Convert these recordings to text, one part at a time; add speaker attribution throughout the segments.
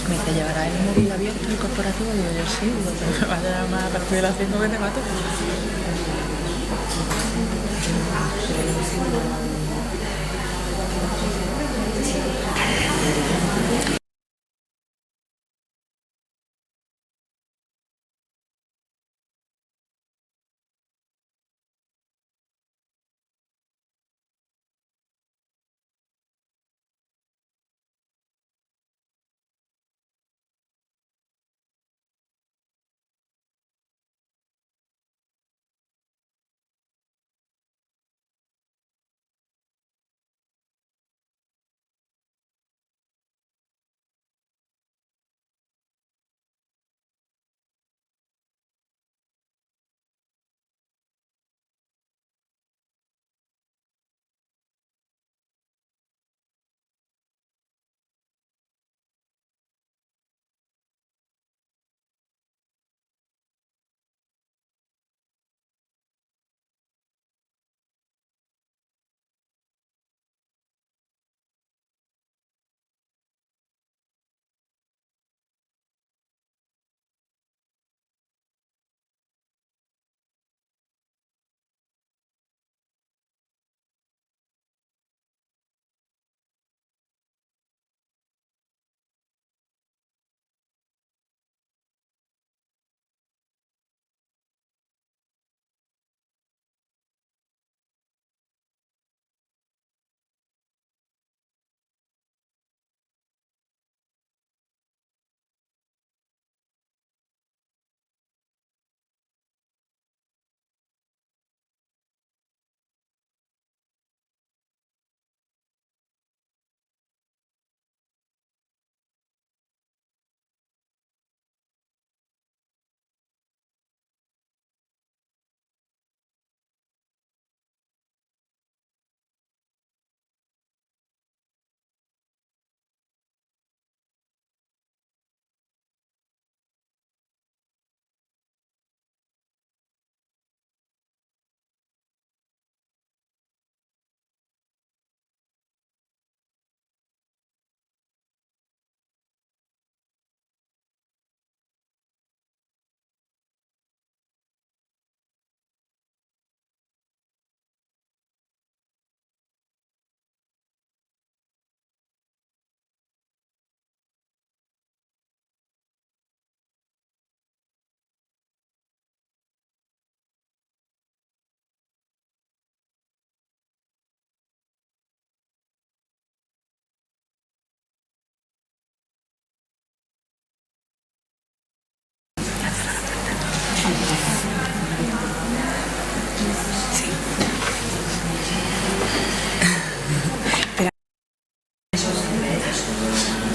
Speaker 1: Me dice, ¿llevará el móvil abierto el corporativo? Digo yo, sí, digo, pero me vaya a llamar a partir de las 5 que te mato.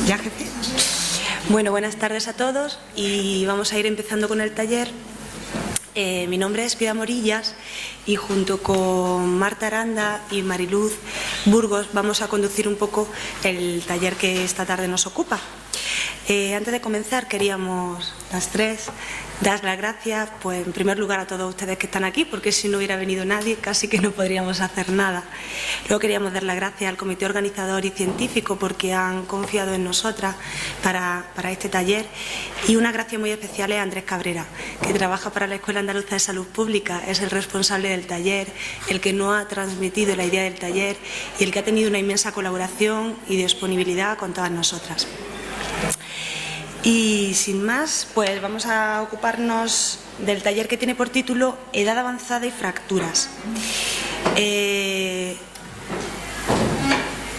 Speaker 2: ¿Ya, jefe? Bueno, buenas tardes a todos y vamos a ir empezando con el taller. Mi nombre es Piedad Morillas y junto con Marta Aranda y Mariluz Burgos vamos a conducir un poco el taller que esta tarde nos ocupa. Antes de comenzar queríamos las tres dar las gracias, pues en primer lugar a todos ustedes que están aquí, porque si no hubiera venido nadie casi que no podríamos hacer nada. Luego queríamos dar las gracias al comité organizador y científico porque han confiado en nosotras para este taller, y una gracia muy especial es a Andrés Cabrera, que trabaja para la Escuela Andaluza de Salud Pública, es el responsable del taller, el que nos ha transmitido la idea del taller y el que ha tenido una inmensa colaboración y disponibilidad con todas nosotras. Y sin más, pues vamos a ocuparnos del taller que tiene por título Edad avanzada y fracturas.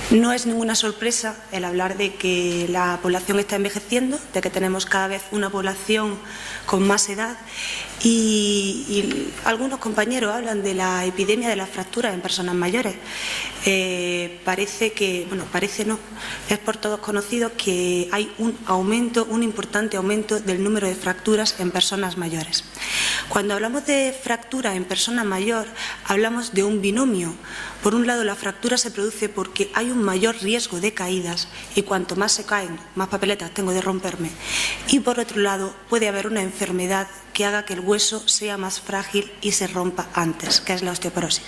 Speaker 2: No es ninguna sorpresa el hablar de que la población está envejeciendo, de que tenemos cada vez una población con más edad y algunos compañeros hablan de la epidemia de las fracturas en personas mayores. Parece que, bueno, parece no, es por todos conocido que hay un importante aumento del número de fracturas en personas mayores. Cuando hablamos de fractura en persona mayor, hablamos de un binomio. Por un lado, la fractura se produce porque hay un mayor riesgo de caídas y cuanto más se caen, más papeletas tengo de romperme. Y por otro lado, puede haber una enfermedad que haga que el hueso sea más frágil y se rompa antes, que es la osteoporosis.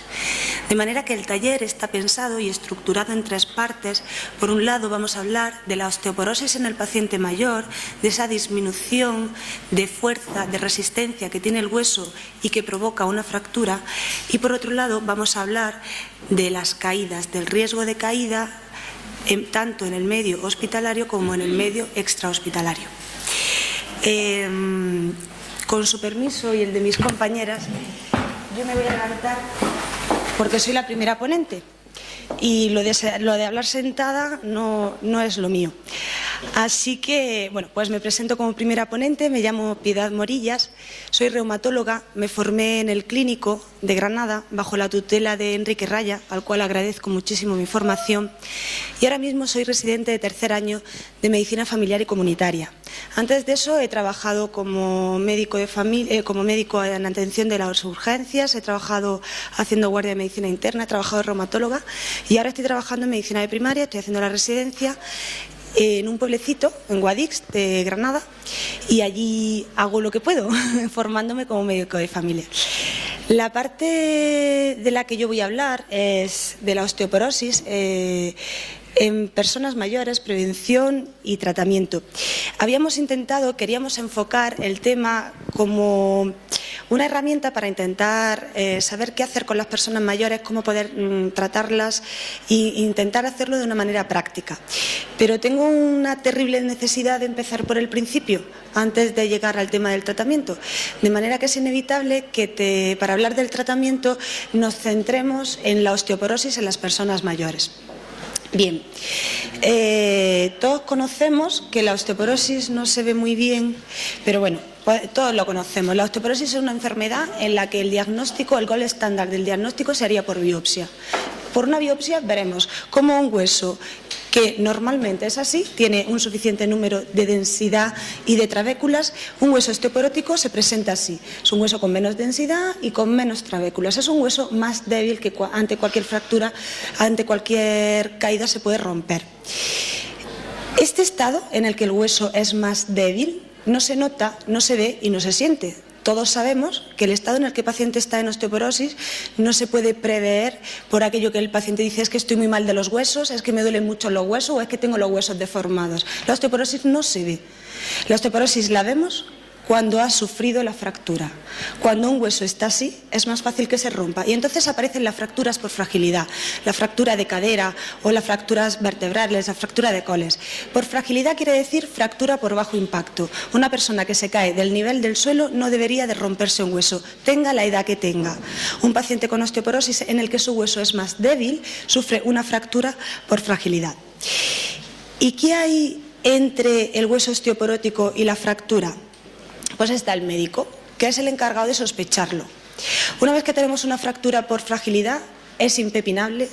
Speaker 2: De manera que el taller está pensado y estructurado en 3 partes. Por un lado vamos a hablar de la osteoporosis en el paciente mayor, de esa disminución de fuerza, de resistencia que tiene el hueso y que provoca una fractura. Y por otro lado vamos a hablar de las caídas, del riesgo de caída, tanto en el medio hospitalario como en el medio extrahospitalario. Con su permiso y el de mis compañeras, yo me voy a levantar porque soy la primera ponente y lo de hablar sentada no es lo mío. Así que, bueno, pues me presento como primera ponente, me llamo Piedad Morillas, soy reumatóloga, me formé en el Clínico de Granada bajo la tutela de Enrique Raya, al cual agradezco muchísimo mi formación, y ahora mismo soy residente de 3er año de Medicina Familiar y Comunitaria. Antes de eso he trabajado como médico en atención de las urgencias, he trabajado haciendo guardia de medicina interna, he trabajado de reumatóloga y ahora estoy trabajando en medicina de primaria, estoy haciendo la residencia en un pueblecito, en Guadix, de Granada, y allí hago lo que puedo, formándome como médico de familia. La parte de la que yo voy a hablar es de la osteoporosis en personas mayores, prevención y tratamiento. Queríamos enfocar el tema como una herramienta para intentar saber qué hacer con las personas mayores, cómo poder tratarlas e intentar hacerlo de una manera práctica. Pero tengo una terrible necesidad de empezar por el principio, antes de llegar al tema del tratamiento. De manera que es inevitable que para hablar del tratamiento nos centremos en la osteoporosis en las personas mayores. Bien, todos conocemos que la osteoporosis no se ve muy bien, pero bueno, todos lo conocemos. La osteoporosis es una enfermedad en la que el diagnóstico, el gold estándar del diagnóstico se haría por biopsia. Por una biopsia veremos cómo un hueso que normalmente es así, tiene un suficiente número de densidad y de trabéculas, un hueso osteoporótico se presenta así. Es un hueso con menos densidad y con menos trabéculas. Es un hueso más débil que ante cualquier fractura, ante cualquier caída se puede romper. Este estado en el que el hueso es más débil no se nota, no se ve y no se siente. Todos sabemos que el estado en el que el paciente está en osteoporosis no se puede prever por aquello que el paciente dice: es que estoy muy mal de los huesos, es que me duelen mucho los huesos o es que tengo los huesos deformados. La osteoporosis no se ve. La osteoporosis la vemos cuando ha sufrido la fractura. Cuando un hueso está así, es más fácil que se rompa. Y entonces aparecen las fracturas por fragilidad, la fractura de cadera o las fracturas vertebrales, la fractura de coles. Por fragilidad quiere decir fractura por bajo impacto. Una persona que se cae del nivel del suelo no debería de romperse un hueso, tenga la edad que tenga. Un paciente con osteoporosis en el que su hueso es más débil sufre una fractura por fragilidad. ¿Y qué hay entre el hueso osteoporótico y la fractura? Pues está el médico, que es el encargado de sospecharlo. Una vez que tenemos una fractura por fragilidad, es impepinable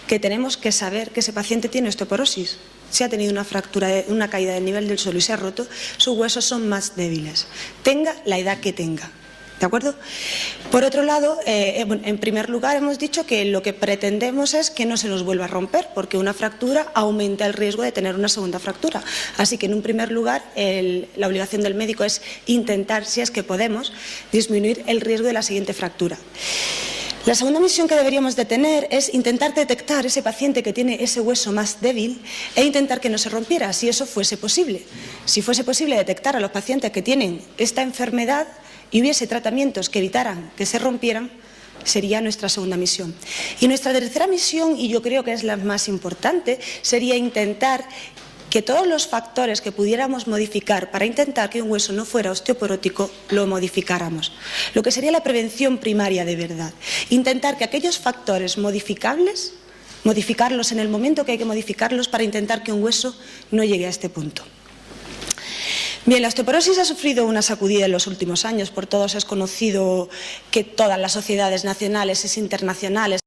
Speaker 2: que tenemos que saber que ese paciente tiene osteoporosis. Si ha tenido una fractura, una caída del nivel del suelo y se ha roto, sus huesos son más débiles, tenga la edad que tenga. ¿De acuerdo? Por otro lado, en primer lugar hemos dicho que lo que pretendemos es que no se nos vuelva a romper, porque una fractura aumenta el riesgo de tener una segunda fractura. Así que en un primer lugar la obligación del médico es intentar, si es que podemos, disminuir el riesgo de la siguiente fractura. La segunda misión que deberíamos de tener es intentar detectar ese paciente que tiene ese hueso más débil e intentar que no se rompiera, si eso fuese posible. Si fuese posible detectar a los pacientes que tienen esta enfermedad y hubiese tratamientos que evitaran que se rompieran, sería nuestra segunda misión. Y nuestra tercera misión, y yo creo que es la más importante, sería intentar que todos los factores que pudiéramos modificar para intentar que un hueso no fuera osteoporótico, lo modificáramos. Lo que sería la prevención primaria de verdad. Intentar que aquellos factores modificables, modificarlos en el momento que hay que modificarlos para intentar que un hueso no llegue a este punto. Bien, la osteoporosis ha sufrido una sacudida en los últimos años. Por todos es conocido que todas las sociedades nacionales e internacionales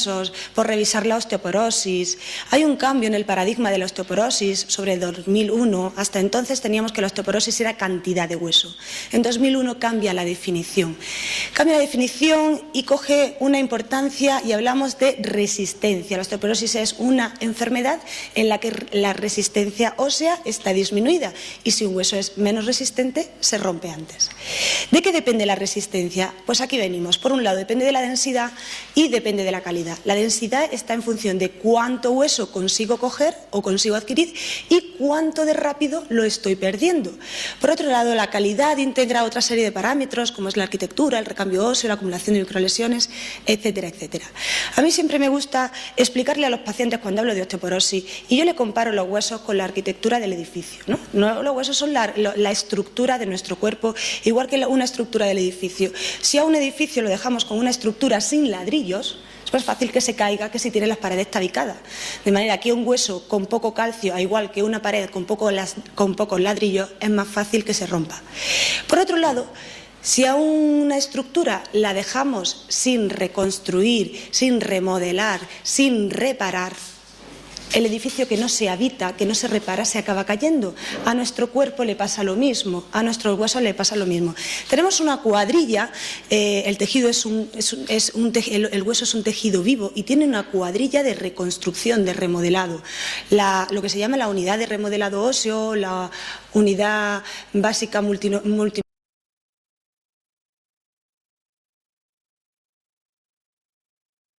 Speaker 2: consensos por revisar la osteoporosis. Hay un cambio en el paradigma de la osteoporosis sobre el 2001. Hasta entonces teníamos que la osteoporosis era cantidad de hueso. En 2001 cambia la definición. Cambia la definición y coge una importancia y hablamos de resistencia. La osteoporosis es una enfermedad en la que la resistencia ósea está disminuida y si un hueso es menos resistente se rompe antes. ¿De qué depende la resistencia? Pues aquí venimos. Por un lado depende de la densidad y depende de la calidad. La densidad está en función de cuánto hueso consigo coger o consigo adquirir y cuánto de rápido lo estoy perdiendo. Por otro lado, la calidad integra otra serie de parámetros como es la arquitectura, el recambio óseo, la acumulación de microlesiones, etcétera, etcétera. A mí siempre me gusta explicarle a los pacientes cuando hablo de osteoporosis y yo le comparo los huesos con la arquitectura del edificio, ¿no? Los huesos son la estructura de nuestro cuerpo, igual que una estructura del edificio. Si a un edificio lo dejamos con una estructura sin ladrillos, es más fácil que se caiga que si tiene las paredes tabicadas. De manera que un hueso con poco calcio, igual que una pared con pocos ladrillos, es más fácil que se rompa. Por otro lado, si a una estructura la dejamos sin reconstruir, sin remodelar, sin reparar, el edificio que no se habita, que no se repara, se acaba cayendo. A nuestro cuerpo le pasa lo mismo, a nuestros huesos le pasa lo mismo. Tenemos una cuadrilla, el tejido el hueso es un tejido vivo y tiene una cuadrilla de reconstrucción, de remodelado. Lo que se llama la unidad de remodelado óseo, la unidad básica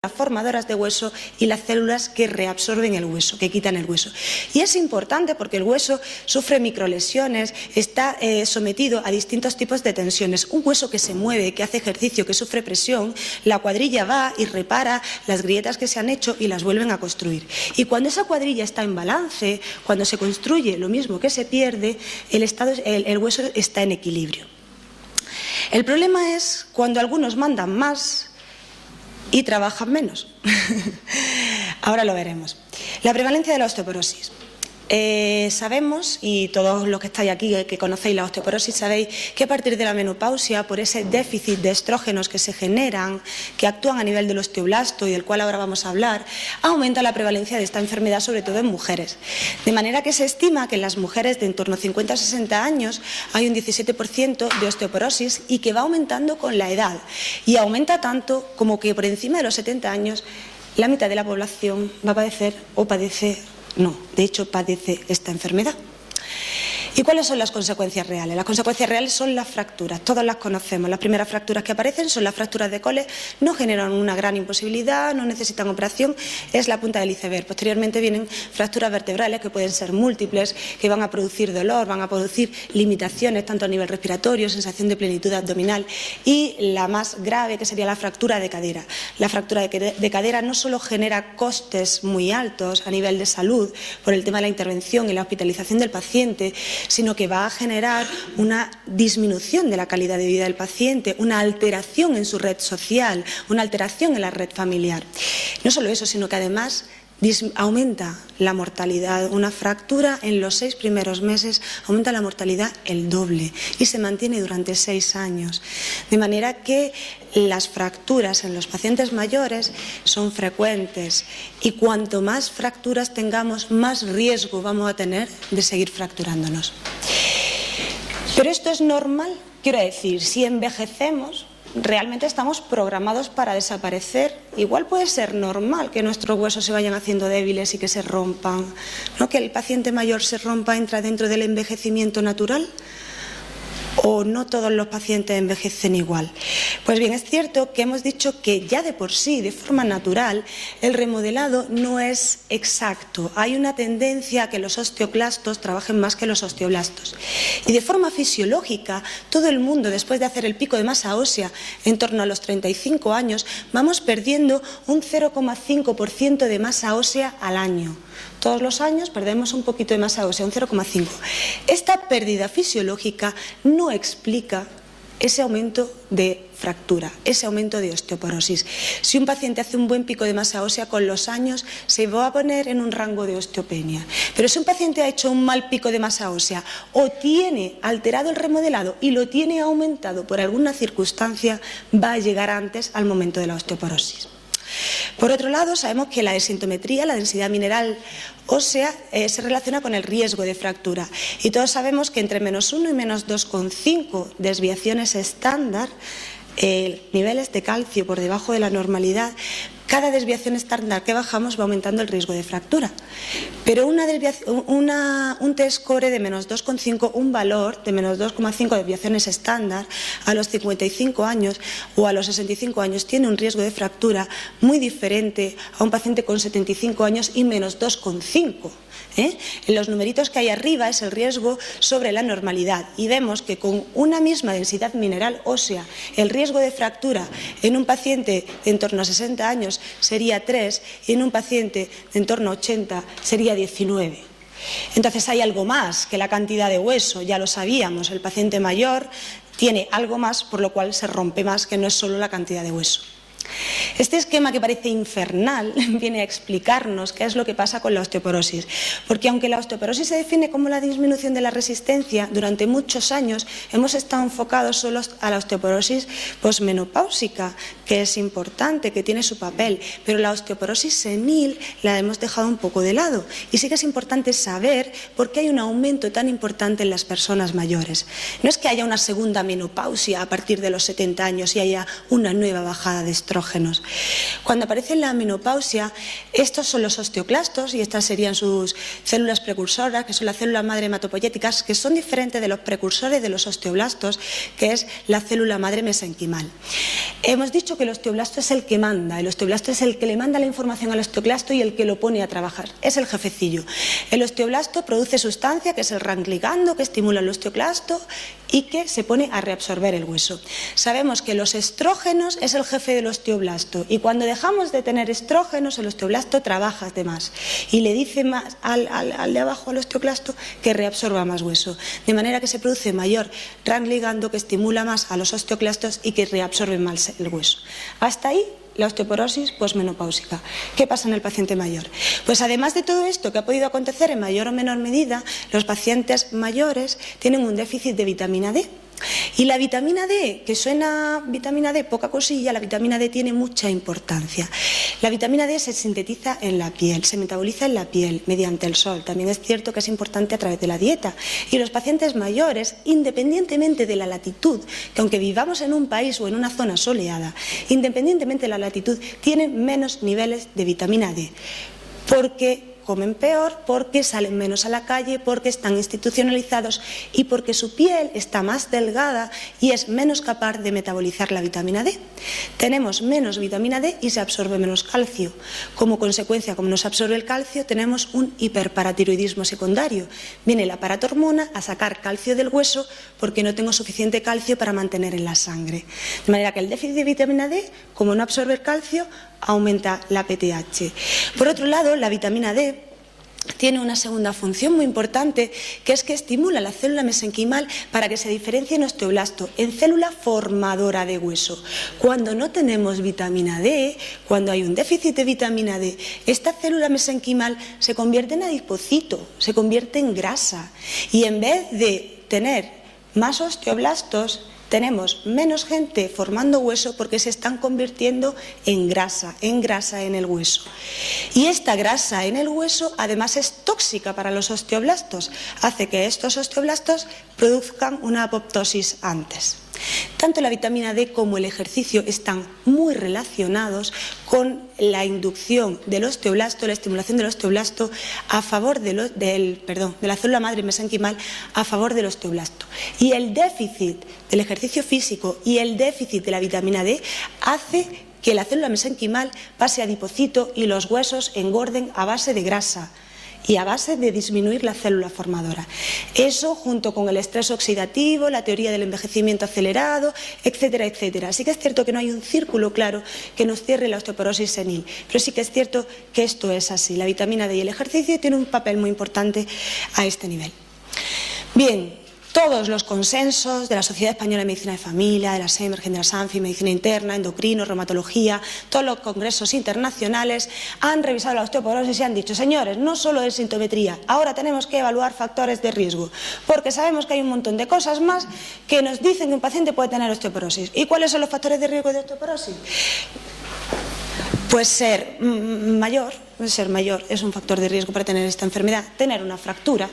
Speaker 2: las formadoras de hueso y las células que reabsorben el hueso, que quitan el hueso. Y es importante porque el hueso sufre microlesiones, está sometido a distintos tipos de tensiones. Un hueso que se mueve, que hace ejercicio, que sufre presión, la cuadrilla va y repara las grietas que se han hecho y las vuelven a construir. Y cuando esa cuadrilla está en balance, cuando se construye lo mismo que se pierde, el hueso está en equilibrio. El problema es cuando algunos mandan más y trabajan menos. Ahora lo veremos. La prevalencia de la osteoporosis. Sabemos, y todos los que estáis aquí que conocéis la osteoporosis, sabéis que a partir de la menopausia, por ese déficit de estrógenos que se generan, que actúan a nivel del osteoblasto y del cual ahora vamos a hablar, aumenta la prevalencia de esta enfermedad, sobre todo en mujeres. De manera que se estima que en las mujeres de en torno a 50 a 60 años hay un 17% de osteoporosis y que va aumentando con la edad. Y aumenta tanto como que por encima de los 70 años la mitad de la población va a padecer o padece. No, de hecho padece esta enfermedad. ¿Y cuáles son las consecuencias reales? Las consecuencias reales son las fracturas, todas las conocemos. Las primeras fracturas que aparecen son las fracturas de Colles, no generan una gran imposibilidad, no necesitan operación, es la punta del iceberg. Posteriormente vienen fracturas vertebrales que pueden ser múltiples, que van a producir dolor, van a producir limitaciones tanto a nivel respiratorio, sensación de plenitud abdominal y la más grave que sería la fractura de cadera. La fractura de cadera no solo genera costes muy altos a nivel de salud por el tema de la intervención y la hospitalización del paciente, sino que va a generar una disminución de la calidad de vida del paciente, una alteración en su red social, una alteración en la red familiar. No solo eso, sino que además aumenta la mortalidad. Una fractura en los 6 primeros meses aumenta la mortalidad el doble y se mantiene durante 6 años. De manera que las fracturas en los pacientes mayores son frecuentes y cuanto más fracturas tengamos, más riesgo vamos a tener de seguir fracturándonos. Pero esto es normal, quiero decir, si envejecemos, realmente estamos programados para desaparecer. Igual puede ser normal que nuestros huesos se vayan haciendo débiles y que se rompan, ¿no? Que el paciente mayor se rompa, entra dentro del envejecimiento natural. ¿O no todos los pacientes envejecen igual? Pues bien, es cierto que hemos dicho que ya de por sí, de forma natural, el remodelado no es exacto. Hay una tendencia a que los osteoclastos trabajen más que los osteoblastos. Y de forma fisiológica, todo el mundo, después de hacer el pico de masa ósea en torno a los 35 años, vamos perdiendo un 0,5% de masa ósea al año. Todos los años perdemos un poquito de masa ósea, un 0,5. Esta pérdida fisiológica no explica ese aumento de fractura, ese aumento de osteoporosis. Si un paciente hace un buen pico de masa ósea, con los años se va a poner en un rango de osteopenia. Pero si un paciente ha hecho un mal pico de masa ósea o tiene alterado el remodelado y lo tiene aumentado por alguna circunstancia, va a llegar antes al momento de la osteoporosis. Por otro lado, sabemos que la densitometría, la densidad mineral ósea, se relaciona con el riesgo de fractura. Y todos sabemos que entre -1 y -2,5 desviaciones estándar, niveles de calcio por debajo de la normalidad, cada desviación estándar que bajamos va aumentando el riesgo de fractura. Pero un T-score de -2,5, un valor de -2,5 desviaciones estándar a los 55 años o a los 65 años tiene un riesgo de fractura muy diferente a un paciente con 75 años y -2,5. En los numeritos que hay arriba es el riesgo sobre la normalidad y vemos que con una misma densidad mineral ósea el riesgo de fractura en un paciente de en torno a 60 años sería 3 y en un paciente de en torno a 80 sería 19. Entonces hay algo más que la cantidad de hueso, ya lo sabíamos, el paciente mayor tiene algo más por lo cual se rompe más, que no es solo la cantidad de hueso. Este esquema, que parece infernal, viene a explicarnos qué es lo que pasa con la osteoporosis, porque aunque la osteoporosis se define como la disminución de la resistencia, durante muchos años hemos estado enfocados solo a la osteoporosis posmenopáusica, que es importante, que tiene su papel, pero la osteoporosis senil la hemos dejado un poco de lado y sí que es importante saber por qué hay un aumento tan importante en las personas mayores. No es que haya una segunda menopausia a partir de los 70 años y haya una nueva bajada de estrógenos. Cuando aparece la menopausia, estos son los osteoclastos y estas serían sus células precursoras, que son las células madre hematopoyéticas, que son diferentes de los precursores de los osteoblastos, que es la célula madre mesenquimal. Hemos dicho que el osteoblasto es el que manda, el osteoblasto es el que le manda la información al osteoclasto y el que lo pone a trabajar, es el jefecillo. El osteoblasto produce sustancia, que es el ranligando, que estimula el osteoclasto y que se pone a reabsorber el hueso. Sabemos que los estrógenos es el jefe del osteoblasto y cuando dejamos de tener estrógenos el osteoblasto trabaja de más y le dice más al de abajo, al osteoclasto, que reabsorba más hueso, de manera que se produce mayor ranligando que estimula más a los osteoclastos y que reabsorben más el hueso. Hasta ahí la osteoporosis posmenopáusica. ¿Qué pasa en el paciente mayor? Pues además de todo esto que ha podido acontecer en mayor o menor medida, los pacientes mayores tienen un déficit de vitamina D. Y la vitamina D, que suena vitamina D, poca cosilla, la vitamina D tiene mucha importancia. La vitamina D se sintetiza en la piel, se metaboliza en la piel mediante el sol. También es cierto que es importante a través de la dieta. Y los pacientes mayores, independientemente de la latitud, que aunque vivamos en un país o en una zona soleada, independientemente de la latitud, tienen menos niveles de vitamina D. Porque comen peor, porque salen menos a la calle, porque están institucionalizados y porque su piel está más delgada y es menos capaz de metabolizar la vitamina D. Tenemos menos vitamina D y se absorbe menos calcio. Como consecuencia, como no se absorbe el calcio, tenemos un hiperparatiroidismo secundario. Viene la paratormona a sacar calcio del hueso porque no tengo suficiente calcio para mantener en la sangre. De manera que el déficit de vitamina D, como no absorbe el calcio, aumenta la PTH. Por otro lado, la vitamina D tiene una segunda función muy importante, que es que estimula la célula mesenquimal para que se diferencie en osteoblasto, en célula formadora de hueso. Cuando no tenemos vitamina D, cuando hay un déficit de vitamina D, esta célula mesenquimal se convierte en adipocito, se convierte en grasa. Y en vez de tener más osteoblastos, tenemos menos gente formando hueso porque se están convirtiendo en grasa en el hueso. Y esta grasa en el hueso además es tóxica para los osteoblastos, hace que estos osteoblastos produzcan una apoptosis antes. Tanto la vitamina D como el ejercicio están muy relacionados con la inducción del osteoblasto, la estimulación del osteoblasto a favor de la célula madre mesenquimal a favor del osteoblasto. Y el déficit del ejercicio físico y el déficit de la vitamina D hace que la célula mesenquimal pase a adipocito y los huesos engorden a base de grasa y a base de disminuir la célula formadora. Eso junto con el estrés oxidativo, la teoría del envejecimiento acelerado, etcétera, etcétera. Sí que es cierto que no hay un círculo claro que nos cierre la osteoporosis senil, pero sí que es cierto que esto es así. La vitamina D y el ejercicio tienen un papel muy importante a este nivel. Bien, todos los consensos de la Sociedad Española de Medicina de Familia, de la SEMERGEN, de la SANFI, Medicina Interna, Endocrino, Reumatología, todos los congresos internacionales han revisado la osteoporosis y han dicho, señores, no solo es sintometría, ahora tenemos que evaluar factores de riesgo, porque sabemos que hay un montón de cosas más que nos dicen que un paciente puede tener osteoporosis. ¿Y cuáles son los factores de riesgo de osteoporosis? Pues ser mayor es un factor de riesgo para tener esta enfermedad. Tener una fractura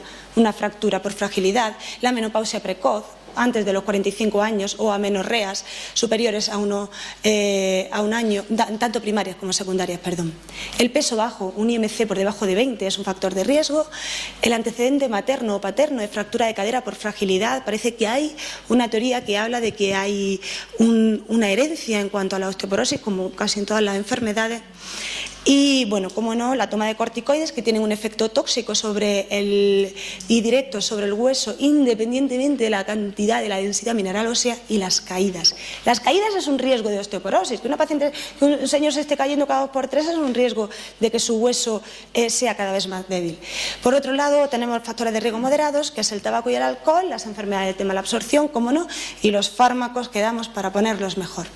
Speaker 2: por fragilidad, la menopausia precoz, antes de los 45 años o amenorreas superiores a un año, tanto primarias como secundarias, perdón. El peso bajo, un IMC por debajo de 20 es un factor de riesgo. El antecedente materno o paterno de fractura de cadera por fragilidad, parece que hay una teoría que habla de que hay una herencia en cuanto a la osteoporosis, como casi en todas las enfermedades. Y, bueno, como no, la toma de corticoides, que tienen un efecto tóxico y directo sobre el hueso, independientemente de la cantidad de la densidad mineral ósea, y las caídas. Las caídas es un riesgo de osteoporosis. Que un señor se esté cayendo cada 2 por 3 es un riesgo de que su hueso sea cada vez más débil. Por otro lado, tenemos factores de riesgo moderados, que es el tabaco y el alcohol, las enfermedades del tema de la absorción, como no, y los fármacos que damos para ponerlos mejor.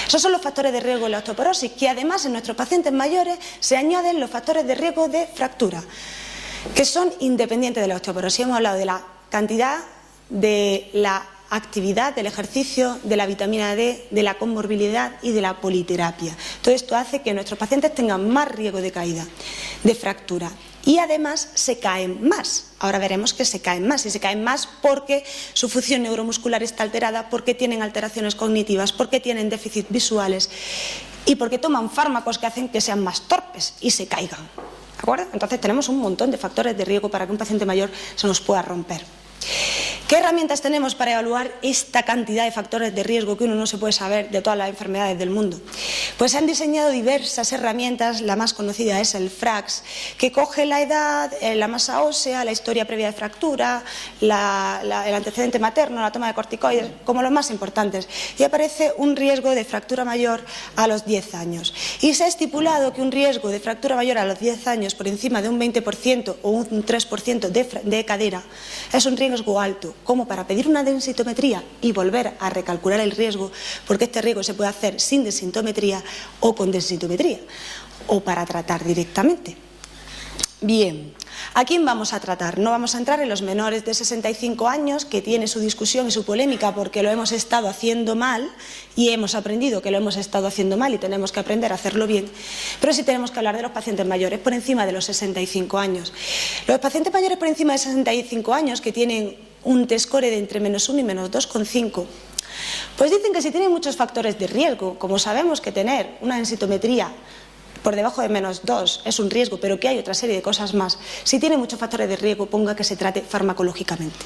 Speaker 2: Esos son los factores de riesgo de la osteoporosis, que además en nuestros pacientes mayores se añaden los factores de riesgo de fractura, que son independientes de la osteoporosis. Hemos hablado de la cantidad, de la actividad, del ejercicio, de la vitamina D, de la comorbilidad y de la politerapia. Todo esto hace que nuestros pacientes tengan más riesgo de caída, de fractura. Y además se caen más. Ahora veremos que se caen más. Y se caen más porque su función neuromuscular está alterada, porque tienen alteraciones cognitivas, porque tienen déficits visuales y porque toman fármacos que hacen que sean más torpes y se caigan. ¿De acuerdo? Entonces tenemos un montón de factores de riesgo para que un paciente mayor se nos pueda romper. ¿Qué herramientas tenemos para evaluar esta cantidad de factores de riesgo que uno no se puede saber de todas las enfermedades del mundo? Pues se han diseñado diversas herramientas. La más conocida es el FRAX, que coge la edad, la masa ósea, la historia previa de fractura, el antecedente materno, la toma de corticoides, como los más importantes. Y aparece un riesgo de fractura mayor a los 10 años. Y se ha estipulado que un riesgo de fractura mayor a los 10 años por encima de un 20% o un 3% de cadera es un riesgo alto, como para pedir una densitometría y volver a recalcular el riesgo, porque este riesgo se puede hacer sin densitometría o con densitometría, o para tratar directamente. Bien, ¿a quién vamos a tratar? No vamos a entrar en los menores de 65 años, que tiene su discusión y su polémica porque lo hemos estado haciendo mal y hemos aprendido que lo hemos estado haciendo mal y tenemos que aprender a hacerlo bien, pero sí tenemos que hablar de los pacientes mayores por encima de los 65 años. Los pacientes mayores por encima de 65 años que tienen un T-score de entre -1 y -2,5, pues dicen que si tienen muchos factores de riesgo, como sabemos que tener una densitometría por debajo de -2 es un riesgo, pero que hay otra serie de cosas más. Si tiene muchos factores de riesgo, ponga que se trate farmacológicamente.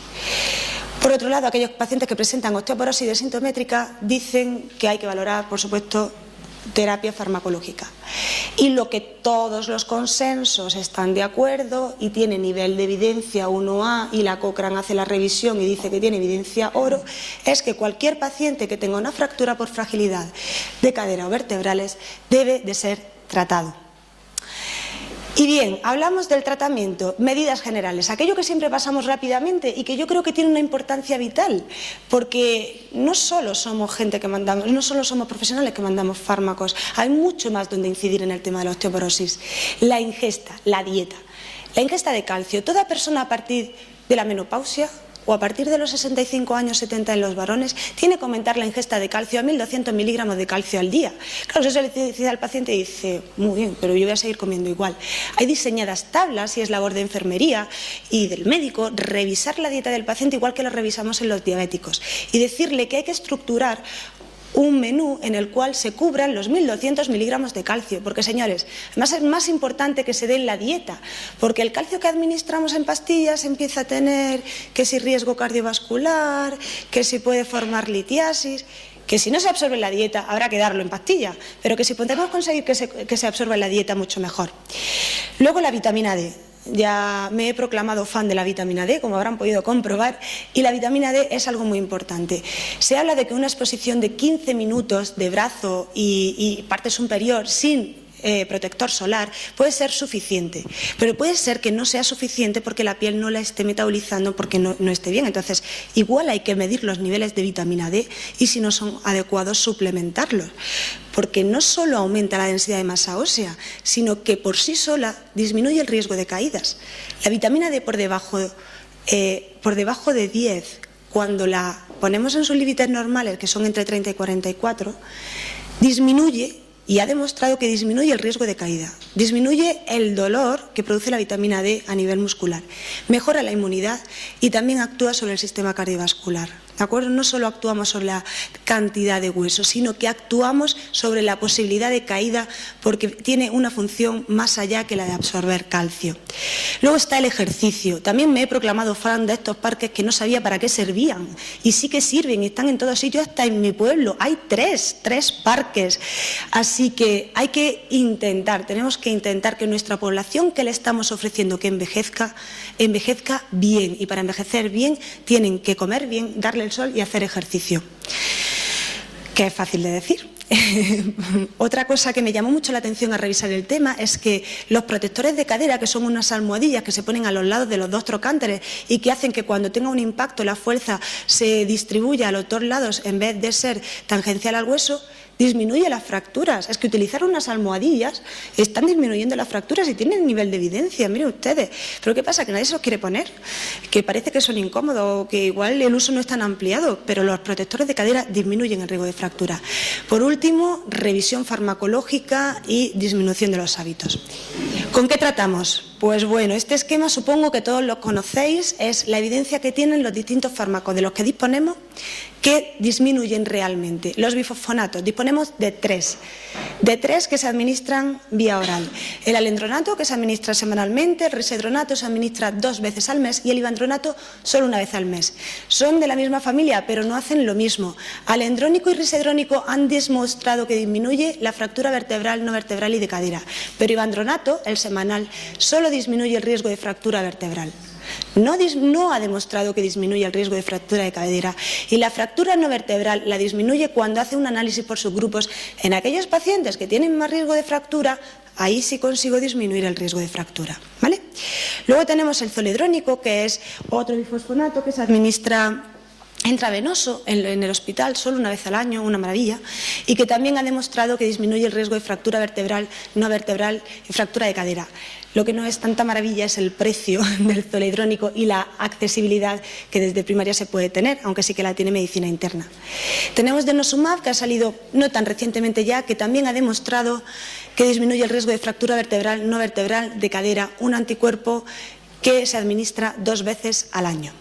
Speaker 2: Por otro lado, aquellos pacientes que presentan osteoporosis desintométrica dicen que hay que valorar, por supuesto, terapia farmacológica. Y lo que todos los consensos están de acuerdo y tiene nivel de evidencia 1A, y la Cochrane hace la revisión y dice que tiene evidencia oro, es que cualquier paciente que tenga una fractura por fragilidad de cadera o vertebrales debe de ser tratado. Y bien, hablamos del tratamiento, medidas generales, aquello que siempre pasamos rápidamente y que yo creo que tiene una importancia vital, porque no solo somos gente que mandamos, no solo somos profesionales que mandamos fármacos, hay mucho más donde incidir en el tema de la osteoporosis. La ingesta, la dieta, la ingesta de calcio. Toda persona a partir de la menopausia o a partir de los 65 años, 70 en los varones, tiene que aumentar la ingesta de calcio a 1.200 miligramos de calcio al día. Claro, eso le dice al paciente y dice, muy bien, pero yo voy a seguir comiendo igual. Hay diseñadas tablas y es labor de enfermería y del médico revisar la dieta del paciente igual que lo revisamos en los diabéticos y decirle que hay que estructurar un menú en el cual se cubran los 1.200 miligramos de calcio, porque señores, además es más importante que se dé en la dieta, porque el calcio que administramos en pastillas empieza a tener que si riesgo cardiovascular, que si puede formar litiasis, que si no se absorbe en la dieta habrá que darlo en pastilla, pero que si podemos conseguir que se absorba en la dieta mucho mejor. Luego la vitamina D. Ya me he proclamado fan de la vitamina D, como habrán podido comprobar, y la vitamina D es algo muy importante. Se habla de que una exposición de 15 minutos de brazo y parte superior sin protector solar puede ser suficiente, pero puede ser que no sea suficiente porque la piel no la esté metabolizando, porque no esté bien. Entonces igual hay que medir los niveles de vitamina D y si no son adecuados suplementarlos, porque no solo aumenta la densidad de masa ósea, sino que por sí sola disminuye el riesgo de caídas. La vitamina D por debajo de 10, cuando la ponemos en sus límites normales, que son entre 30 y 44, disminuye y ha demostrado que disminuye el riesgo de caída, disminuye el dolor que produce la vitamina D a nivel muscular, mejora la inmunidad y también actúa sobre el sistema cardiovascular. ¿De acuerdo? No solo actuamos sobre la cantidad de hueso, sino que actuamos sobre la posibilidad de caída porque tiene una función más allá que la de absorber calcio. Luego está el ejercicio. También me he proclamado fan de estos parques que no sabía para qué servían y sí que sirven y están en todos sitios, hasta en mi pueblo. Hay tres parques. Así que hay que intentar, tenemos que intentar que nuestra población que le estamos ofreciendo que envejezca bien, y para envejecer bien tienen que comer bien, darle el sol y hacer ejercicio, que es fácil de decir. Otra cosa que me llamó mucho la atención al revisar el tema es que los protectores de cadera, que son unas almohadillas que se ponen a los lados de los dos trocánteres y que hacen que cuando tenga un impacto la fuerza se distribuya a los dos lados en vez de ser tangencial al hueso, disminuye las fracturas. Es que utilizar unas almohadillas están disminuyendo las fracturas y tienen nivel de evidencia, miren ustedes. Pero ¿qué pasa? Que nadie se los quiere poner, que parece que son incómodos, que igual el uso no es tan ampliado, pero los protectores de cadera disminuyen el riesgo de fractura. Por último, revisión farmacológica y disminución de los hábitos. ¿Con qué tratamos? Pues bueno, este esquema supongo que todos lo conocéis, es la evidencia que tienen los distintos fármacos de los que disponemos que disminuyen realmente. Los bifosfonatos, disponemos de tres que se administran vía oral. El alendronato, que se administra semanalmente, el risedronato se administra 2 veces al mes y el ivandronato solo 1 vez al mes. Son de la misma familia, pero no hacen lo mismo. Alendrónico y risedrónico han demostrado que disminuye la fractura vertebral, no vertebral y de cadera, pero ivandronato, el semanal, solo disminuye el riesgo de fractura vertebral. No ha demostrado que disminuye el riesgo de fractura de cadera, y la fractura no vertebral la disminuye cuando hace un análisis por subgrupos. En aquellos pacientes que tienen más riesgo de fractura, ahí sí consigo disminuir el riesgo de fractura, ¿vale? Luego tenemos el zoledrónico, que es otro bifosfonato que se administra intravenoso en el hospital solo 1 vez al año, una maravilla, y que también ha demostrado que disminuye el riesgo de fractura vertebral, no vertebral y fractura de cadera. Lo que no es tanta maravilla es el precio del zoledrónico y la accesibilidad que desde primaria se puede tener, aunque sí que la tiene medicina interna. Tenemos denosumab, que ha salido no tan recientemente ya, que también ha demostrado que disminuye el riesgo de fractura vertebral, no vertebral, de cadera, un anticuerpo que se administra 2 veces al año.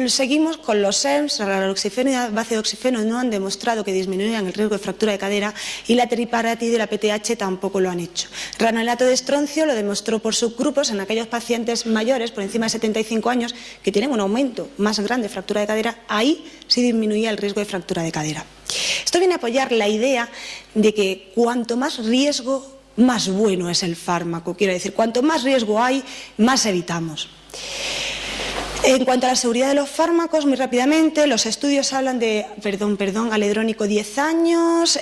Speaker 2: Seguimos con los SERMs, la raloxifeno y la base de oxígeno no han demostrado que disminuyan el riesgo de fractura de cadera, y la teriparatida y la PTH tampoco lo han hecho. Ranolato de estroncio lo demostró por subgrupos en aquellos pacientes mayores, por encima de 75 años, que tienen un aumento más grande de fractura de cadera, ahí sí disminuía el riesgo de fractura de cadera. Esto viene a apoyar la idea de que cuanto más riesgo, más bueno es el fármaco. Quiero decir, cuanto más riesgo hay, más evitamos. En cuanto a la seguridad de los fármacos, muy rápidamente, los estudios hablan de, aledrónico 10 años,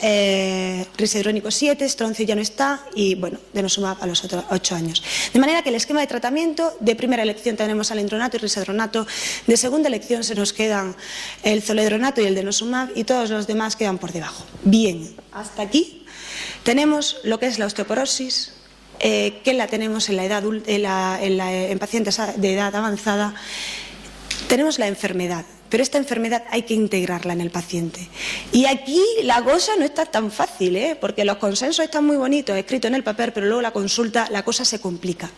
Speaker 2: risedrónico 7, estroncio ya no está y, bueno, denosumab a los otros 8 años. De manera que el esquema de tratamiento, de primera elección tenemos alendronato y risedronato, de segunda elección se nos quedan el zoledronato y el denosumab y todos los demás quedan por debajo. Bien, hasta aquí tenemos lo que es la osteoporosis, que la tenemos en la edad en pacientes de edad avanzada. Tenemos la enfermedad, pero esta enfermedad hay que integrarla en el paciente. Y aquí la cosa no está tan fácil, porque los consensos están muy bonitos, escritos en el papel, pero luego la consulta, la cosa se complica.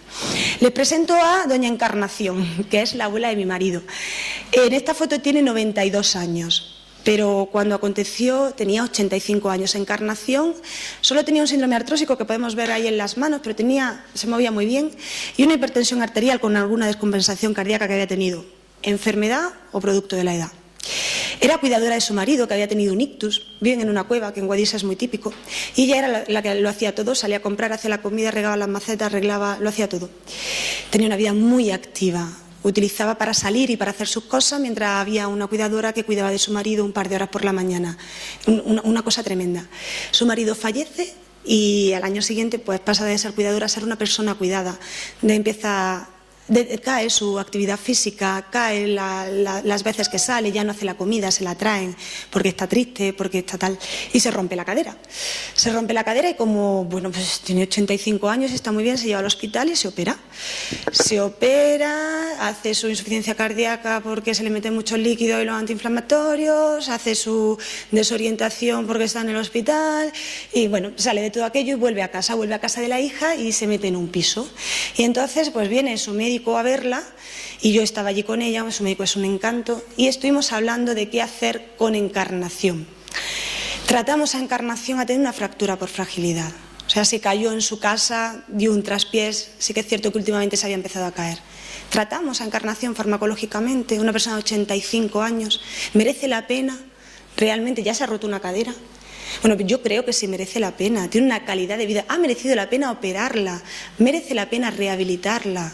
Speaker 2: Les presento a doña Encarnación, que es la abuela de mi marido. En esta foto tiene 92 años. Pero cuando aconteció tenía 85 años. Encarnación solo tenía un síndrome artrósico que podemos ver ahí en las manos, pero se movía muy bien, y una hipertensión arterial con alguna descompensación cardíaca que había tenido. Enfermedad o producto de la edad. Era cuidadora de su marido, que había tenido un ictus, viven en una cueva, que en Guadix es muy típico, y ella era la que lo hacía todo, salía a comprar, hacía la comida, regaba las macetas, arreglaba, lo hacía todo. Tenía una vida muy activa. Utilizaba para salir y para hacer sus cosas, mientras había una cuidadora que cuidaba de su marido un par de horas por la mañana. Una cosa tremenda. Su marido fallece y al año siguiente pues pasa de ser cuidadora a ser una persona cuidada. Empieza cae su actividad física, cae las veces que sale, ya no hace la comida, se la traen porque está triste, porque está tal, y se rompe la cadera. Se rompe la cadera y como, bueno, pues tiene 85 años, está muy bien, se lleva al hospital y se opera. Se opera, hace su insuficiencia cardíaca porque se le mete mucho líquido y los antiinflamatorios, hace su desorientación porque está en el hospital y bueno, sale de todo aquello y vuelve a casa de la hija y se mete en un piso. Y entonces pues viene su médico a verla y yo estaba allí con ella, su médico es un encanto y estuvimos hablando de qué hacer con Encarnación. Tratamos a Encarnación a tener una fractura por fragilidad. O sea, se cayó en su casa, dio un traspiés, sí que es cierto que últimamente se había empezado a caer. Tratamos a Encarnación farmacológicamente, una persona de 85 años, ¿merece la pena? ¿Realmente ya se ha roto una cadera? Bueno, yo creo que sí merece la pena, tiene una calidad de vida, ha merecido la pena operarla, merece la pena rehabilitarla.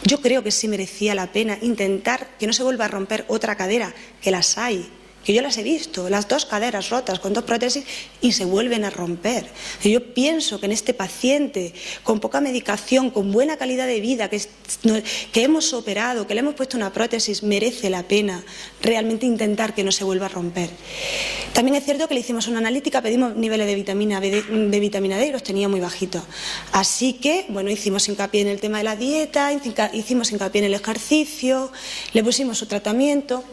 Speaker 2: Yo creo que sí merecía la pena intentar que no se vuelva a romper otra cadera, que las hay, que yo las he visto, las 2 caderas rotas con 2 prótesis y se vuelven a romper. Yo pienso que en este paciente, con poca medicación, con buena calidad de vida, que hemos operado, que le hemos puesto una prótesis, merece la pena realmente intentar que no se vuelva a romper. También es cierto que le hicimos una analítica, pedimos niveles de vitamina D y los tenía muy bajitos. Así que, bueno, hicimos hincapié en el tema de la dieta, hicimos hincapié en el ejercicio, le pusimos su tratamiento.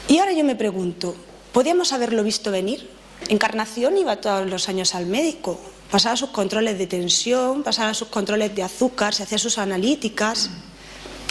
Speaker 2: Y ahora yo me pregunto, ¿podíamos haberlo visto venir? Encarnación iba todos los años al médico, pasaba sus controles de tensión, pasaba sus controles de azúcar, se hacía sus analíticas.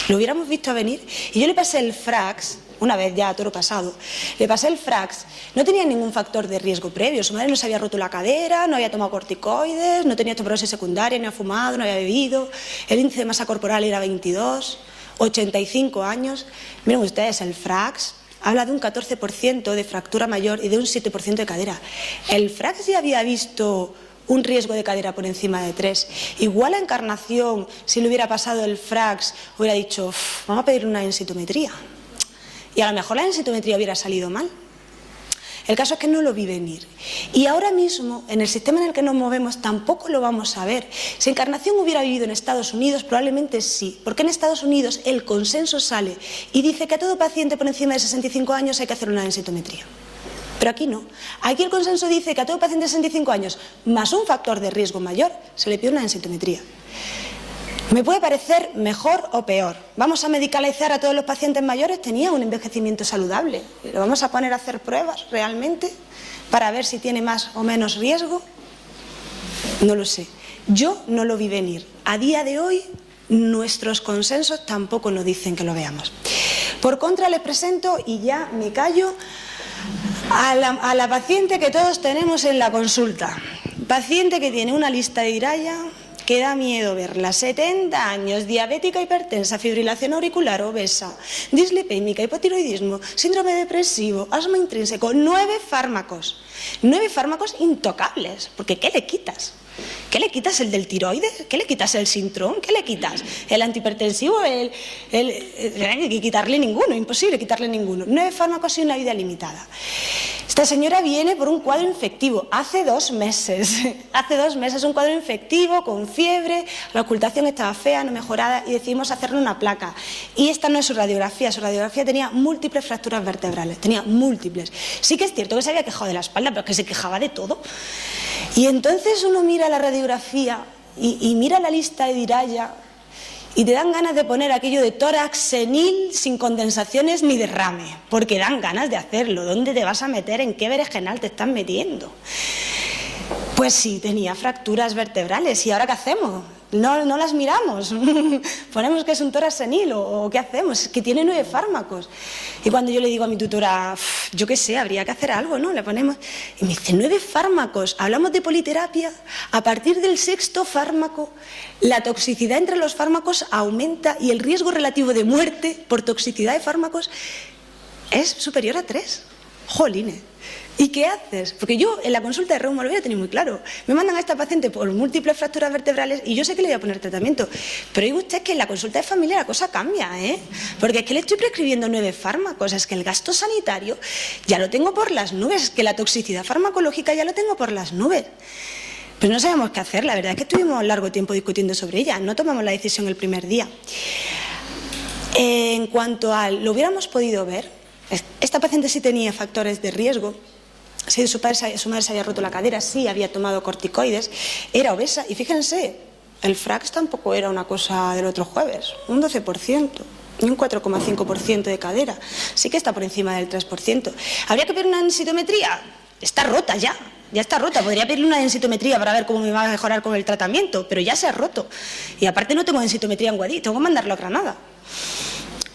Speaker 2: ¿Lo hubiéramos visto venir? Y yo le pasé el Frax, una vez ya, toro pasado, le pasé el Frax, no tenía ningún factor de riesgo previo, su madre no se había roto la cadera, no había tomado corticoides, no tenía osteoporosis secundaria, no había fumado, no había bebido, el índice de masa corporal era 22, 85 años. Miren ustedes, el Frax habla de un 14% de fractura mayor y de un 7% de cadera. El Frax ya había visto un riesgo de cadera por encima de 3. Igual a Encarnación, si le hubiera pasado el Frax, hubiera dicho, vamos a pedir una densitometría. Y a lo mejor la densitometría hubiera salido mal. El caso es que no lo vi venir. Y ahora mismo, en el sistema en el que nos movemos, tampoco lo vamos a ver. Si Encarnación hubiera vivido en Estados Unidos, probablemente sí. Porque en Estados Unidos el consenso sale y dice que a todo paciente por encima de 65 años hay que hacer una densitometría. Pero aquí no. Aquí el consenso dice que a todo paciente de 65 años, más un factor de riesgo mayor, se le pide una densitometría. Me puede parecer mejor o peor. ¿Vamos a medicalizar a todos los pacientes mayores? Tenía un envejecimiento saludable. ¿Lo vamos a poner a hacer pruebas realmente para ver si tiene más o menos riesgo? No lo sé. Yo no lo vi venir. A día de hoy, nuestros consensos tampoco nos dicen que lo veamos. Por contra, les presento, y ya me callo, a la paciente que todos tenemos en la consulta. Paciente que tiene una lista de Diraya que da miedo verla, 70 años, diabética, hipertensa, fibrilación auricular, obesa, dislipémica, hipotiroidismo, síndrome depresivo, asma intrínseco, 9 fármacos. 9 fármacos intocables, porque ¿qué le quitas? ¿Qué le quitas? ¿El del tiroides? ¿Qué le quitas? ¿El Sintrón? ¿Qué le quitas? ¿El antihipertensivo? No hay que quitarle ninguno, imposible quitarle ninguno. 9 fármacos y una vida limitada. Esta señora viene por un cuadro infectivo, hace 2 meses. Hace 2 meses un cuadro infectivo, con fiebre, la ocultación estaba fea, no mejorada, y decidimos hacerle una placa. Y esta no es su radiografía tenía múltiples fracturas vertebrales, tenía múltiples. Sí que es cierto que se había quejado de la espalda, pero es que se quejaba de todo. Y entonces uno mira la radiografía y mira la lista de Diraya y te dan ganas de poner aquello de tórax senil sin condensaciones ni derrame, porque dan ganas de hacerlo. ¿Dónde te vas a meter? ¿En qué berenjenal te están metiendo? Pues sí, tenía fracturas vertebrales. ¿Y ahora qué hacemos? No las miramos. Ponemos que es un tórax senil o ¿qué hacemos? Es que tiene 9 fármacos. Y cuando yo le digo a mi tutora, yo qué sé, habría que hacer algo, ¿no? Le ponemos... Y me dice, 9 fármacos. Hablamos de politerapia. A partir del 6º fármaco, la toxicidad entre los fármacos aumenta y el riesgo relativo de muerte por toxicidad de fármacos es superior a 3. Jolines. ¿Y qué haces? Porque yo en la consulta de reuma lo voy a tener muy claro. Me mandan a esta paciente por múltiples fracturas vertebrales y yo sé que le voy a poner tratamiento. Pero digo usted que en la consulta de familia la cosa cambia, ¿eh? Porque es que le estoy prescribiendo 9 fármacos. Es que el gasto sanitario ya lo tengo por las nubes. Es que la toxicidad farmacológica ya lo tengo por las nubes. pues no sabemos qué hacer. La verdad es que estuvimos largo tiempo discutiendo sobre ella, no tomamos la decisión el primer día. En cuanto a lo hubiéramos podido ver, esta paciente sí tenía factores de riesgo. Sí, su madre se había roto la cadera, sí había tomado corticoides, era obesa y fíjense, el FRAX tampoco era una cosa del otro jueves, un 12%. Y un 4,5% de cadera. Sí que está por encima del 3%. ¿Habría que pedir una densitometría? Está rota ya está rota. Podría pedirle una densitometría para ver cómo me va a mejorar con el tratamiento, pero ya se ha roto. Y aparte no tengo densitometría en Guadix, tengo que mandarlo a Granada.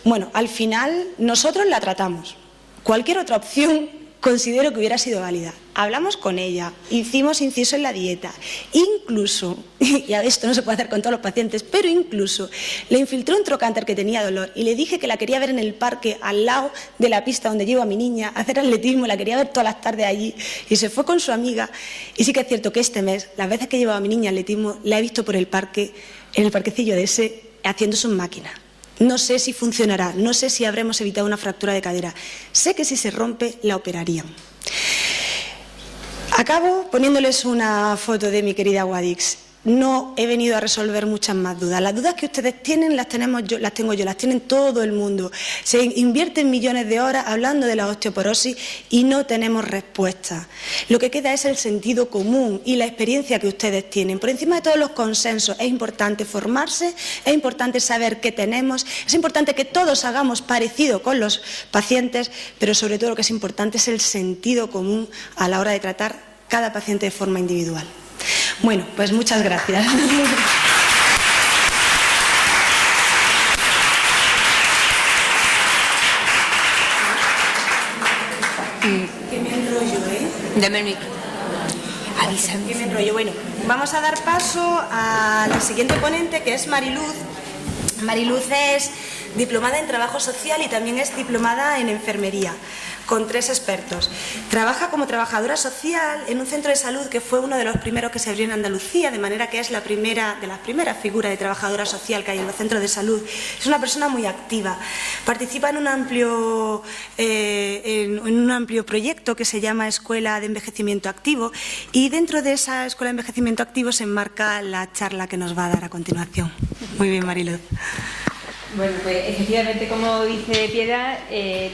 Speaker 2: Bueno, al final nosotros la tratamos. Cualquier otra opción considero que hubiera sido válida. Hablamos con ella, hicimos inciso en la dieta, incluso, y esto no se puede hacer con todos los pacientes, pero incluso le infiltré un trocánter que tenía dolor y le dije que la quería ver en el parque al lado de la pista donde llevo a mi niña a hacer atletismo, la quería ver todas las tardes allí y se fue con su amiga. Y sí que es cierto que este mes, las veces que he llevado a mi niña al atletismo, la he visto por el parque, en el parquecillo de ese, haciendo sus máquinas. No sé si funcionará, no sé si habremos evitado una fractura de cadera. Sé que si se rompe, la operarían. Acabo poniéndoles una foto de mi querida Guadix. No he venido a resolver muchas más dudas. Las dudas que ustedes tienen las tengo yo, las tienen todo el mundo. Se invierten millones de horas hablando de la osteoporosis y no tenemos respuesta. Lo que queda es el sentido común y la experiencia que ustedes tienen. Por encima de todos los consensos es importante formarse, es importante saber qué tenemos, es importante que todos hagamos parecido con los pacientes, pero sobre todo lo que es importante es el sentido común a la hora de tratar cada paciente de forma individual. Bueno, pues muchas gracias. Que me enrollo, ¿eh?
Speaker 3: Dame el micro. Avísame.
Speaker 2: Que me enrollo. Bueno, vamos a dar paso a la siguiente ponente, que es Mariluz. Mariluz es diplomada en trabajo social y también es diplomada en enfermería, con 3 expertos. Trabaja como trabajadora social en un centro de salud que fue uno de los primeros que se abrió en Andalucía, de manera que es la primera de las primeras figuras de trabajadora social que hay en los centros de salud. Es una persona muy activa. Participa en un amplio proyecto que se llama Escuela de Envejecimiento Activo y dentro de esa Escuela de Envejecimiento Activo se enmarca la charla que nos va a dar a continuación. Muy bien, Mariluz.
Speaker 3: Bueno, pues efectivamente, como dice Piedad,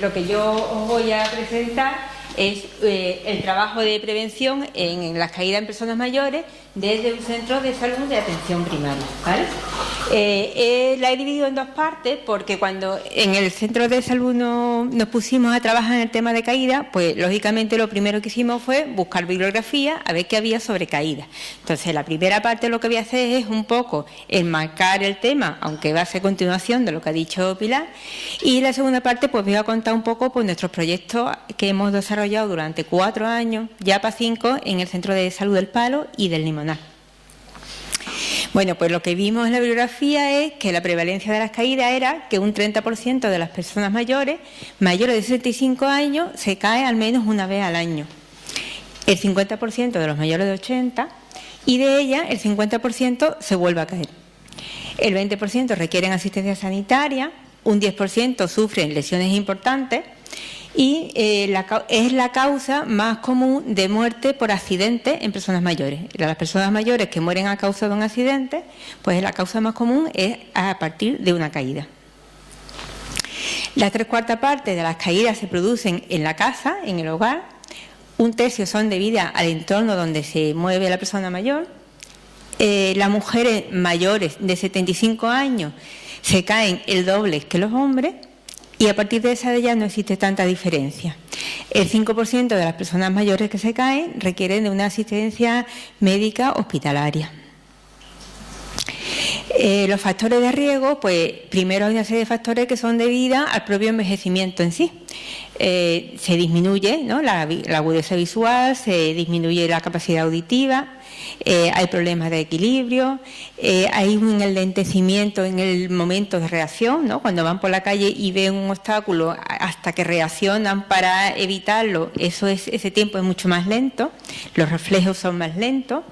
Speaker 3: lo que yo os voy a presentar es el trabajo de prevención en las caídas en personas mayores desde un centro de salud de atención primaria, ¿vale? La he dividido en 2 partes porque cuando en el centro de salud nos pusimos a trabajar en el tema de caída, pues lógicamente lo primero que hicimos fue buscar bibliografía a ver qué había sobre caída. Entonces la primera parte lo que voy a hacer es un poco enmarcar el tema, aunque va a ser continuación de lo que ha dicho Pilar, y la segunda parte pues voy a contar un poco pues nuestros proyectos que hemos desarrollado durante 4 años, ya para 5, en el Centro de Salud del Palo y del Limonar. Bueno, pues lo que vimos en la bibliografía es que la prevalencia de las caídas era que un 30% de las personas mayores de 65 años se cae al menos una vez al año, el 50% de los mayores de 80 y de ellas el 50% se vuelve a caer. El 20% requieren asistencia sanitaria, un 10% sufren lesiones importantes y es la causa más común de muerte por accidente en personas mayores. Las personas mayores que mueren a causa de un accidente, pues la causa más común es a partir de una caída. La 3/4 parte de las caídas se producen en la casa, en el hogar, 1/3 son debidas al entorno donde se mueve la persona mayor. Las mujeres mayores de 75 años se caen el doble que los hombres. Y a partir de esa edad no existe tanta diferencia. El 5% de las personas mayores que se caen requieren de una asistencia médica hospitalaria. Los factores de riesgo, pues primero hay una serie de factores que son debidos al propio envejecimiento en sí. Se disminuye, ¿no?, la agudeza visual, se disminuye la capacidad auditiva, hay problemas de equilibrio, hay un enlentecimiento en el momento de reacción, ¿no? Cuando van por la calle y ven un obstáculo hasta que reaccionan para evitarlo, ese tiempo es mucho más lento, los reflejos son más lentos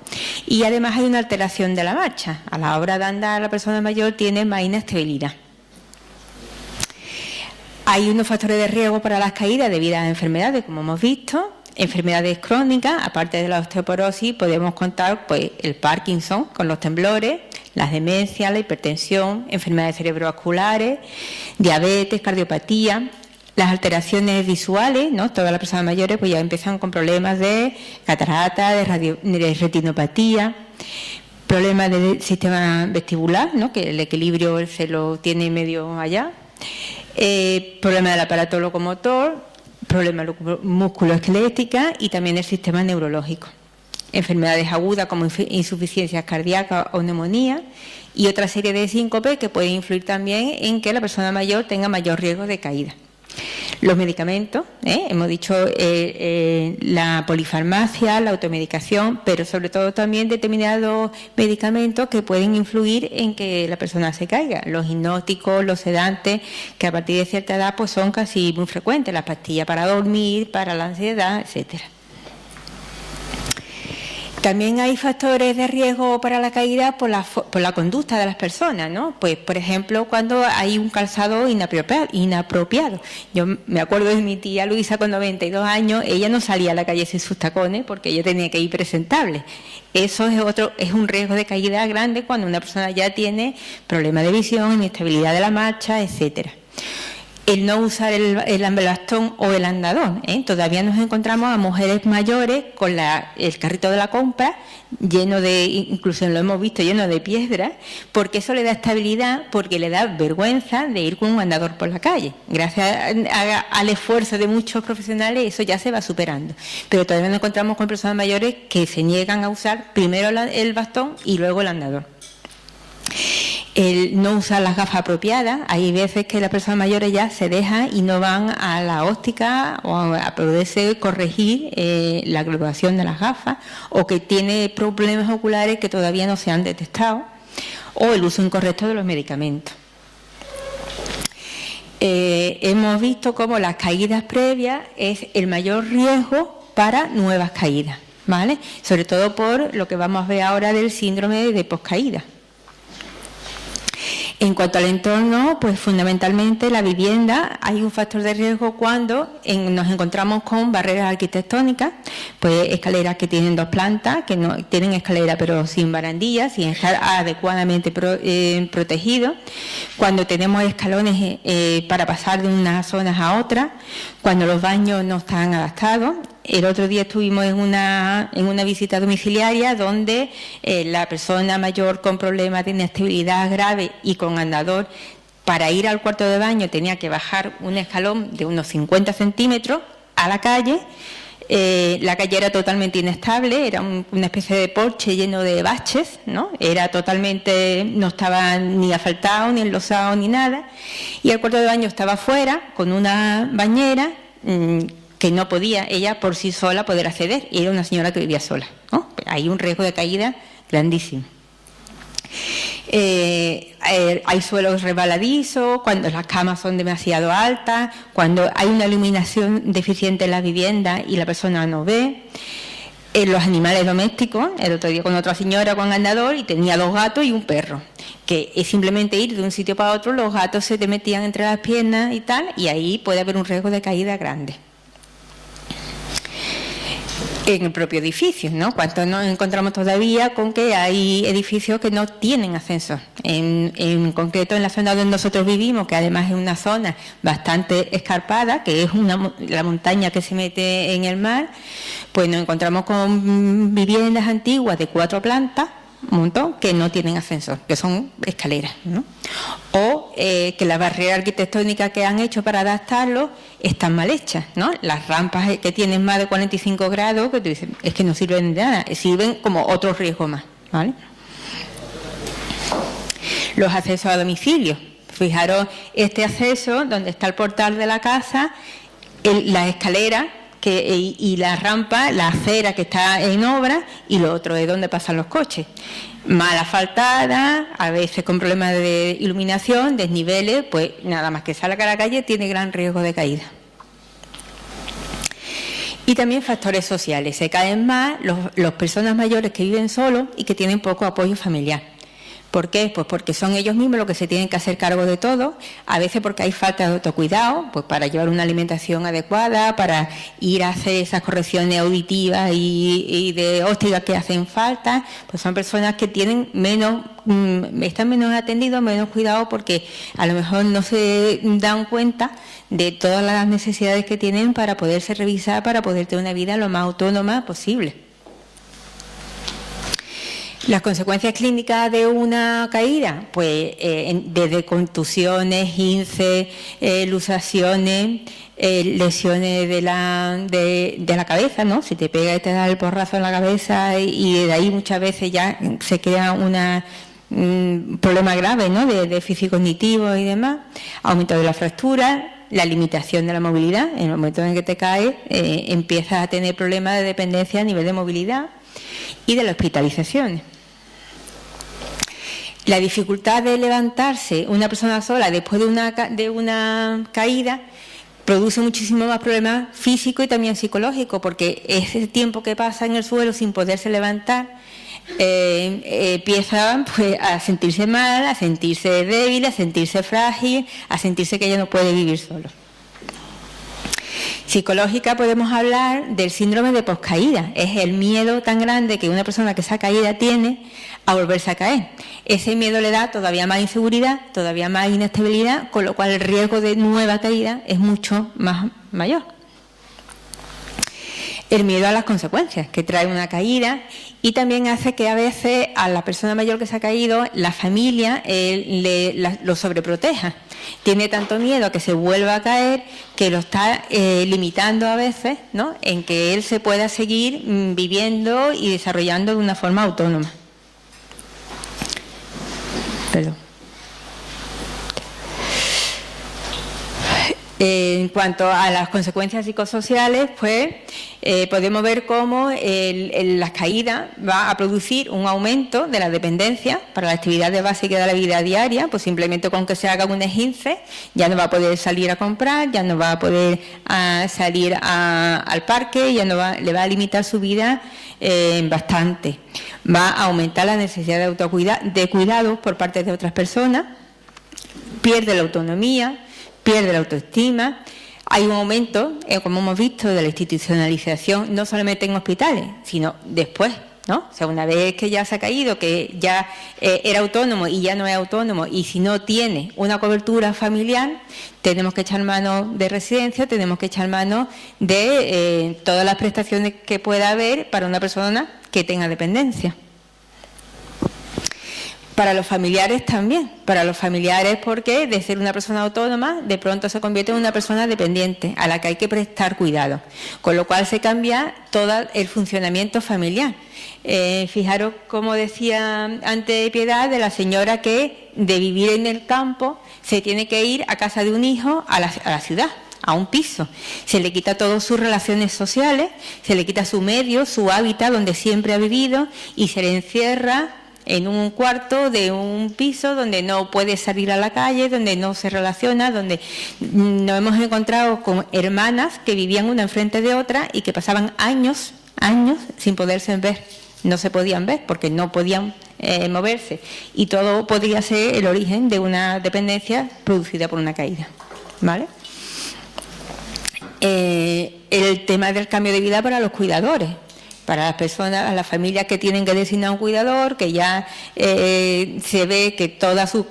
Speaker 3: y además hay una alteración de la marcha. A la hora de andar la persona mayor tiene más inestabilidad. Hay unos factores de riesgo para las caídas debido a enfermedades, como hemos visto. enfermedades crónicas, aparte de la osteoporosis, podemos contar pues el Parkinson con los temblores, las demencias, la hipertensión, enfermedades cerebrovasculares, diabetes, cardiopatía, las alteraciones visuales, ¿no? Todas las personas mayores pues ya empiezan con problemas de catarata, de retinopatía, problemas del sistema vestibular, ¿no? Que el equilibrio se lo tiene medio allá, problemas del aparato locomotor, problemas musculoesqueléticos y también el sistema neurológico. Enfermedades agudas como insuficiencias cardíacas o neumonía y otra serie de síncopes que pueden influir también en que la persona mayor tenga mayor riesgo de caída. Los medicamentos, hemos dicho la polifarmacia, la automedicación, pero sobre todo también determinados medicamentos que pueden influir en que la persona se caiga. Los hipnóticos, los sedantes, que a partir de cierta edad pues son casi muy frecuentes, las pastillas para dormir, para la ansiedad, etcétera. También hay factores de riesgo para la caída por la conducta de las personas, ¿no? Pues, por ejemplo, cuando hay un calzado inapropiado. Yo me acuerdo de mi tía Luisa con 92 años, ella no salía a la calle sin sus tacones porque ella tenía que ir presentable. Eso es un riesgo de caída grande cuando una persona ya tiene problemas de visión, inestabilidad de la marcha, etcétera. El no usar el bastón o el andador. Todavía nos encontramos a mujeres mayores con el carrito de la compra lleno de, incluso lo hemos visto, lleno de piedras, porque eso le da estabilidad, porque le da vergüenza de ir con un andador por la calle. Gracias al esfuerzo de muchos profesionales eso ya se va superando. Pero todavía nos encontramos con personas mayores que se niegan a usar primero el bastón y luego el andador. El no usar las gafas apropiadas. Hay veces que las personas mayores ya se dejan y no van a la óptica o a poderse corregir la graduación de las gafas, o que tiene problemas oculares que todavía no se han detectado, o el uso incorrecto de los medicamentos. Hemos visto cómo las caídas previas es el mayor riesgo para nuevas caídas, ¿vale? Sobre todo por lo que vamos a ver ahora del síndrome de poscaída. En cuanto al entorno, pues fundamentalmente la vivienda, hay un factor de riesgo cuando nos encontramos con barreras arquitectónicas, pues escaleras que tienen 2 plantas, que no tienen escalera pero sin barandillas, sin estar adecuadamente protegidos, cuando tenemos escalones para pasar de unas zonas a otras, cuando los baños no están adaptados. El otro día estuvimos en una visita domiciliaria donde la persona mayor con problemas de inestabilidad grave y con andador, para ir al cuarto de baño tenía que bajar un escalón de unos 50 centímetros a la calle. La calle era totalmente inestable, era una especie de porche lleno de baches, ¿no? Era totalmente, no estaba ni asfaltado, ni enlosado, ni nada. Y el cuarto de baño estaba fuera, con una bañera, que no podía ella por sí sola poder acceder, y era una señora que vivía sola, ¿no? Hay un riesgo de caída grandísimo. Hay suelos resbaladizos, cuando las camas son demasiado altas, cuando hay una iluminación deficiente en la vivienda y la persona no ve. Los animales domésticos, el otro día con otra señora con andador y tenía 2 gatos y un perro, que es simplemente ir de un sitio para otro, los gatos se te metían entre las piernas y tal, y ahí puede haber un riesgo de caída grande. En el propio edificio, ¿no? Cuánto nos encontramos todavía con que hay edificios que no tienen ascensor. En concreto en la zona donde nosotros vivimos, que además es una zona bastante escarpada, que es la montaña que se mete en el mar, pues nos encontramos con viviendas antiguas de 4 plantas, un montón, que no tienen ascensor, que son escaleras, ¿no? O que las barreras arquitectónicas que han hecho para adaptarlo están mal hechas, ¿no? Las rampas que tienen más de 45 grados, que tú dices, es que no sirven de nada, sirven como otro riesgo más, ¿vale? Los accesos a domicilio. Fijaros, este acceso, donde está el portal de la casa, la escalera, y la rampa, la acera que está en obra, y lo otro es donde pasan los coches. Mal asfaltada, a veces con problemas de iluminación, desniveles, pues nada más que salga a la calle tiene gran riesgo de caída. Y también factores sociales. Se caen más las personas mayores que viven solos y que tienen poco apoyo familiar. ¿Por qué? Pues porque son ellos mismos los que se tienen que hacer cargo de todo, a veces porque hay falta de autocuidado, pues para llevar una alimentación adecuada, para ir a hacer esas correcciones auditivas y de óptica que hacen falta, pues son personas que tienen están menos atendidos, menos cuidados, porque a lo mejor no se dan cuenta de todas las necesidades que tienen para poderse revisar, para poder tener una vida lo más autónoma posible. Las consecuencias clínicas de una caída, pues desde contusiones, esguinces, luxaciones, lesiones de la cabeza, ¿no? Si te pega y te da el porrazo en la cabeza y de ahí muchas veces ya se crea un problema grave, ¿no? De déficit cognitivo y demás, aumento de la fractura, la limitación de la movilidad. En el momento en que te caes, empiezas a tener problemas de dependencia a nivel de movilidad y de las hospitalizaciones. La dificultad de levantarse una persona sola después de una caída produce muchísimo más problemas físicos y también psicológicos, porque ese tiempo que pasa en el suelo sin poderse levantar empieza pues, a sentirse mal, a sentirse débil, a sentirse frágil, a sentirse que ya no puede vivir solo. Psicológica, podemos hablar del síndrome de poscaída. Es el miedo tan grande que una persona que se ha caído tiene a volverse a caer. Ese miedo le da todavía más inseguridad, todavía más inestabilidad, con lo cual el riesgo de nueva caída es mucho más mayor. El miedo a las consecuencias que trae una caída, y también hace que a veces a la persona mayor que se ha caído, la familia lo sobreproteja. Tiene tanto miedo a que se vuelva a caer que lo está limitando a veces, ¿no?, en que él se pueda seguir viviendo y desarrollando de una forma autónoma. Perdón. En cuanto a las consecuencias psicosociales, pues podemos ver cómo las caídas va a producir un aumento de la dependencia para las actividades básicas de la vida diaria. Pues simplemente con que se haga un esguince ya no va a poder salir a comprar, ya no va a poder salir al parque, ya no le va a limitar su vida bastante. Va a aumentar la necesidad de cuidados por parte de otras personas, pierde la autonomía, pierde la autoestima. Hay un aumento, como hemos visto, de la institucionalización, no solamente en hospitales, sino después, ¿no? O sea, una vez que ya se ha caído, que ya era autónomo y ya no es autónomo, y si no tiene una cobertura familiar, tenemos que echar mano de residencia, tenemos que echar mano de todas las prestaciones que pueda haber para una persona que tenga dependencia. Para los familiares también, para los familiares, porque de ser una persona autónoma de pronto se convierte en una persona dependiente a la que hay que prestar cuidado, con lo cual se cambia todo el funcionamiento familiar. Fijaros como decía antes Piedad, de la señora que de vivir en el campo se tiene que ir a casa de un hijo a la ciudad, a un piso. Se le quita todas sus relaciones sociales, se le quita su medio, su hábitat donde siempre ha vivido, y se le encierra en un cuarto de un piso donde no puede salir a la calle, donde no se relaciona, donde nos hemos encontrado con hermanas que vivían una enfrente de otra y que pasaban años sin poderse ver. No se podían ver porque no podían moverse, y todo podría ser el origen de una dependencia producida por una caída, ¿vale? El tema del cambio de vida para los cuidadores. Para las personas, a las familias que tienen que designar un cuidador, que ya se ve que toda su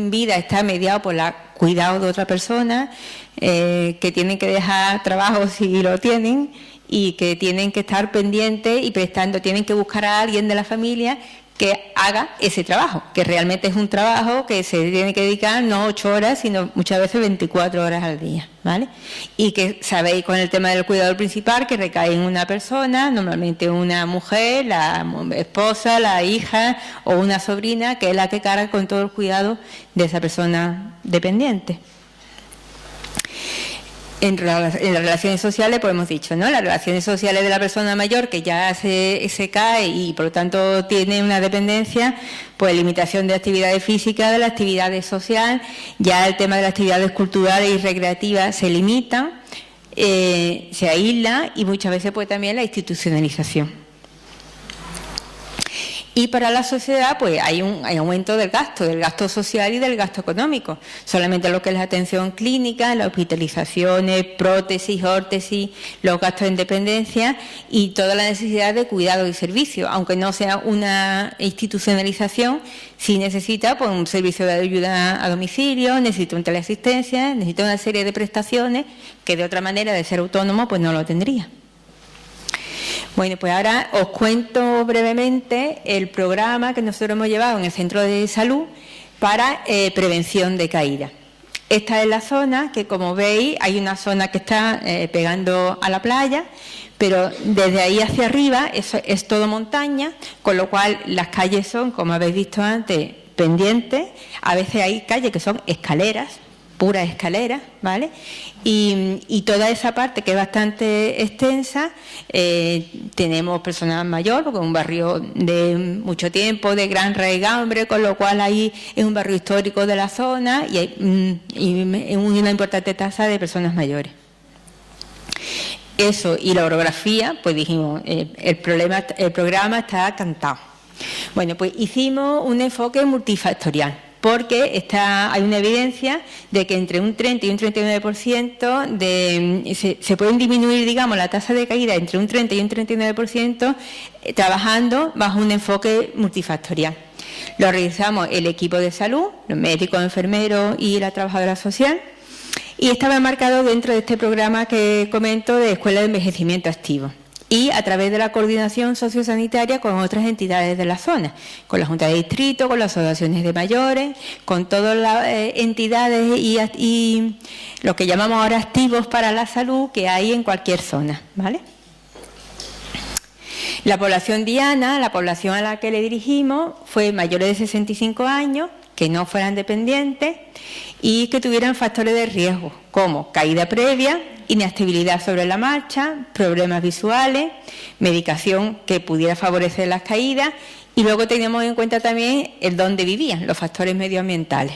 Speaker 3: vida está mediada por el cuidado de otra persona, que tienen que dejar trabajo si lo tienen, y que tienen que estar pendientes y prestando, tienen que buscar a alguien de la familia que haga ese trabajo, que realmente es un trabajo que se tiene que dedicar no 8 horas, sino muchas veces 24 horas al día, ¿vale? Y que sabéis con el tema del cuidador principal que recae en una persona, normalmente una mujer, la esposa, la hija o una sobrina, que es la que carga con todo el cuidado de esa persona dependiente. En las relaciones sociales, pues hemos dicho, ¿no? Las relaciones sociales de la persona mayor que ya se cae y por lo tanto tiene una dependencia, pues limitación de actividades físicas, de la actividad social, ya el tema de las actividades culturales y recreativas se limita, se aísla, y muchas veces pues también la institucionalización. Y para la sociedad, pues hay aumento del gasto social y del gasto económico. Solamente lo que es la atención clínica, las hospitalizaciones, prótesis, órtesis, los gastos en dependencia y toda la necesidad de cuidado y servicio. Aunque no sea una institucionalización, sí necesita pues, un servicio de ayuda a domicilio, necesita una teleasistencia, necesita una serie de prestaciones que de otra manera, de ser autónomo, pues no lo tendría. Bueno, pues ahora os cuento brevemente el programa que nosotros hemos llevado en el Centro de Salud para prevención de caída. Esta es la zona que, como veis, hay una zona que está pegando a la playa, pero desde ahí hacia arriba es todo montaña, con lo cual las calles son, como habéis visto antes, pendientes. A veces hay calles que son escaleras, puras escaleras, ¿vale? Y toda esa parte que es bastante extensa, tenemos personal mayor, porque es un barrio de mucho tiempo, de gran raigambre, con lo cual ahí es un barrio histórico de la zona y hay una importante tasa de personas mayores. Eso y la orografía, pues dijimos, el programa está cantado. Bueno, pues hicimos un enfoque multifactorial, porque hay una evidencia de que entre un 30 y un 39% se pueden disminuir, digamos, la tasa de caída entre un 30 y un 39% trabajando bajo un enfoque multifactorial. Lo realizamos el equipo de salud, los médicos, enfermeros y la trabajadora social, y estaba marcado dentro de este programa que comento de Escuela de Envejecimiento Activo, y a través de la coordinación sociosanitaria con otras entidades de la zona, con la Junta de Distrito, con las asociaciones de mayores, con todas las entidades y lo que llamamos ahora activos para la salud que hay en cualquier zona, ¿vale? La población diana, la población a la que le dirigimos, fue mayores de 65 años, que no fueran dependientes y que tuvieran factores de riesgo, como caída previa, inestabilidad sobre la marcha, problemas visuales, medicación que pudiera favorecer las caídas, y luego teníamos en cuenta también el dónde vivían, los factores medioambientales.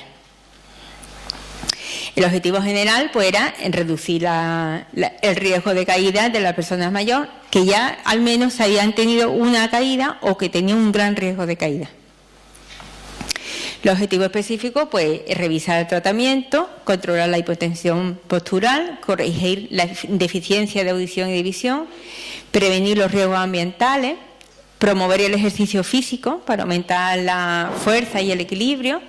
Speaker 3: El objetivo general pues era reducir el riesgo de caída de las personas mayores que ya al menos habían tenido una caída o que tenían un gran riesgo de caída. Los objetivos específicos, pues, es revisar el tratamiento, controlar la hipotensión postural, corregir la deficiencia de audición y de visión, prevenir los riesgos ambientales, promover el ejercicio físico para aumentar la fuerza y el equilibrio,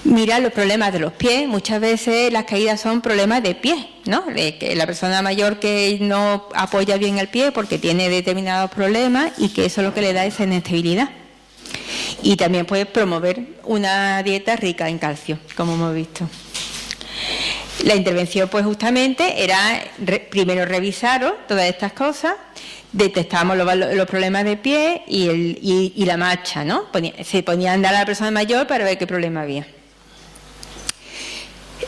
Speaker 3: mirar los problemas de los pies. Muchas veces las caídas son problemas de pies, ¿no? Que la persona mayor que no apoya bien el pie porque tiene determinados problemas y que eso es lo que le da esa inestabilidad. Y también puede promover una dieta rica en calcio, como hemos visto. La intervención, pues justamente, era primero revisaros todas estas cosas, detectamos los problemas de pie y la marcha, ¿no? Se ponía a andar a la persona mayor para ver qué problema había.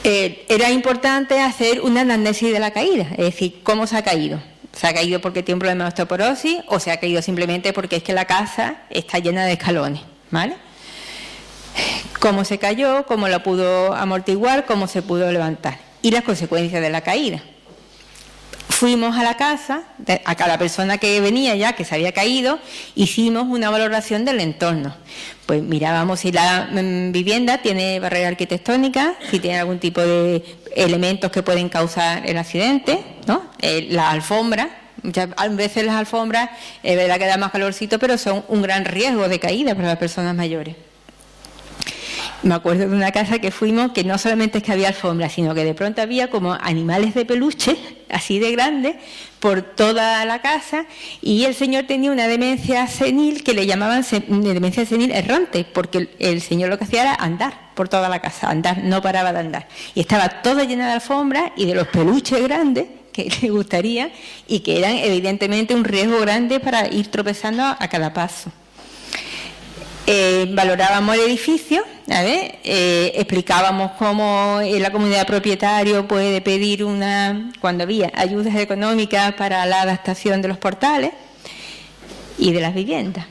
Speaker 3: Era importante hacer una anamnesis de la caída, es decir, cómo se ha caído. ¿Se ha caído porque tiene un problema de osteoporosis o se ha caído simplemente porque es que la casa está llena de escalones? ¿Vale? Cómo se cayó, cómo lo pudo amortiguar, cómo se pudo levantar y las consecuencias de la caída. Fuimos a la casa, a la persona que venía ya, que se había caído, hicimos una valoración del entorno. Pues mirábamos si la vivienda tiene barrera arquitectónica, si tiene algún tipo de elementos que pueden causar el accidente, ¿no? La alfombra. Muchas veces las alfombras, es verdad que da más calorcito, pero son un gran riesgo de caída para las personas mayores. Me acuerdo de una casa que fuimos que no solamente es que había alfombras, sino que de pronto había como animales de peluche, así de grandes, por toda la casa, y el señor tenía una demencia senil que le llamaban demencia senil errante, porque el señor lo que hacía era andar por toda la casa, andar, no paraba de andar. Y estaba toda llena de alfombras y de los peluches grandes que le gustaría y que eran evidentemente un riesgo grande para ir tropezando a cada paso. Valorábamos el edificio, explicábamos cómo la comunidad de propietarios puede pedir cuando había ayudas económicas para la adaptación de los portales y de las viviendas.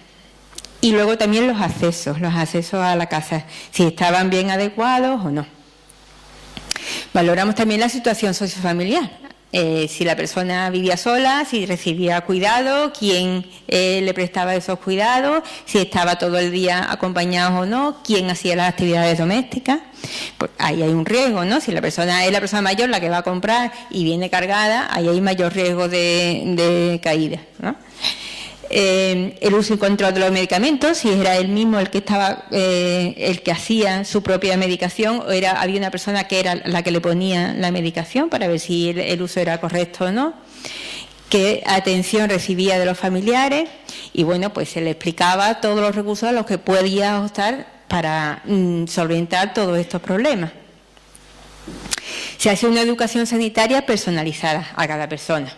Speaker 3: Y luego también los accesos a la casa, si estaban bien adecuados o no. Valoramos también la situación sociofamiliar. Si la persona vivía sola, si recibía cuidado, quién le prestaba esos cuidados, si estaba todo el día acompañado o no, quién hacía las actividades domésticas. Pues ahí hay un riesgo, ¿no? Si la persona es la persona mayor la que va a comprar y viene cargada, ahí hay mayor riesgo de caída, ¿no? El uso y control de los medicamentos, si era él mismo el que estaba, el que hacía su propia medicación, o había una persona que era la que le ponía la medicación para ver si el uso era correcto o no, qué atención recibía de los familiares, y bueno, pues se le explicaba todos los recursos a los que podía optar para solventar todos estos problemas. Se hace una educación sanitaria personalizada a cada persona.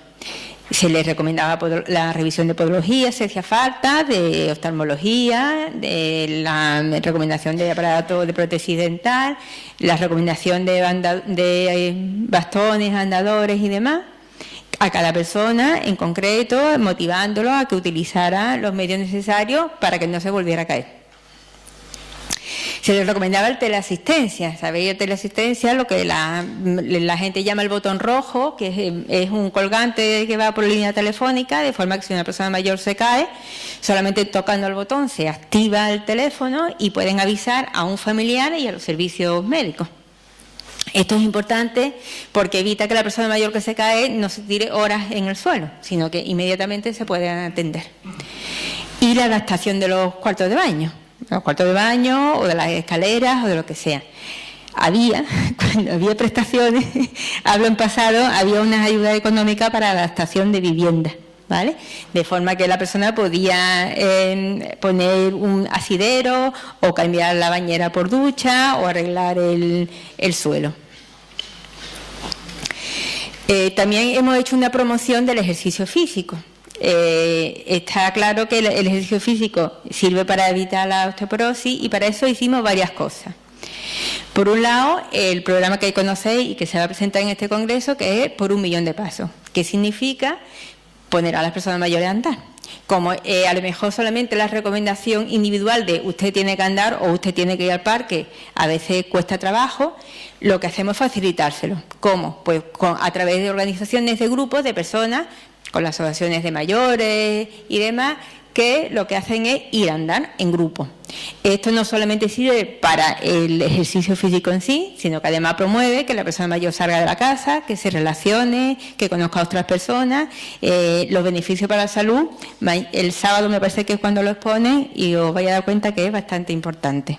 Speaker 3: Se les recomendaba la revisión de podología, si hacía falta, de oftalmología, de la recomendación de aparato de prótesis dental, la recomendación de bastones, andadores y demás, a cada persona en concreto, motivándolo a que utilizara los medios necesarios para que no se volviera a caer. Se les recomendaba el teleasistencia. ¿Sabéis? El teleasistencia, lo que la gente llama el botón rojo, que es un colgante que va por línea telefónica, de forma que si una persona mayor se cae, solamente tocando el botón se activa el teléfono y pueden avisar a un familiar y a los servicios médicos. Esto es importante porque evita que la persona mayor que se cae no se tire horas en el suelo, sino que inmediatamente se puede atender. Y la adaptación de los cuartos de baño. Los cuartos de baño o de las escaleras o de lo que sea. Cuando había prestaciones, hablo en pasado, había unas ayudas económicas para adaptación de viviendas, ¿vale? De forma que la persona podía poner un asidero o cambiar la bañera por ducha o arreglar el suelo. También hemos hecho una promoción del ejercicio físico. Está claro que el ejercicio físico sirve para evitar la osteoporosis y para eso hicimos varias cosas. Por un lado, el programa que conocéis y que se va a presentar en este congreso, que es por 1 millón de pasos, que significa poner a las personas mayores a andar. Como a lo mejor solamente la recomendación individual de usted tiene que andar o usted tiene que ir al parque, a veces cuesta trabajo, lo que hacemos es facilitárselo. ¿Cómo? Pues a través de organizaciones de grupos de personas, con las asociaciones de mayores y demás, que lo que hacen es ir a andar en grupo. Esto no solamente sirve para el ejercicio físico en sí, sino que además promueve que la persona mayor salga de la casa, que se relacione, que conozca a otras personas, los beneficios para la salud. El sábado me parece que es cuando lo exponen y os vais a dar cuenta que es bastante importante.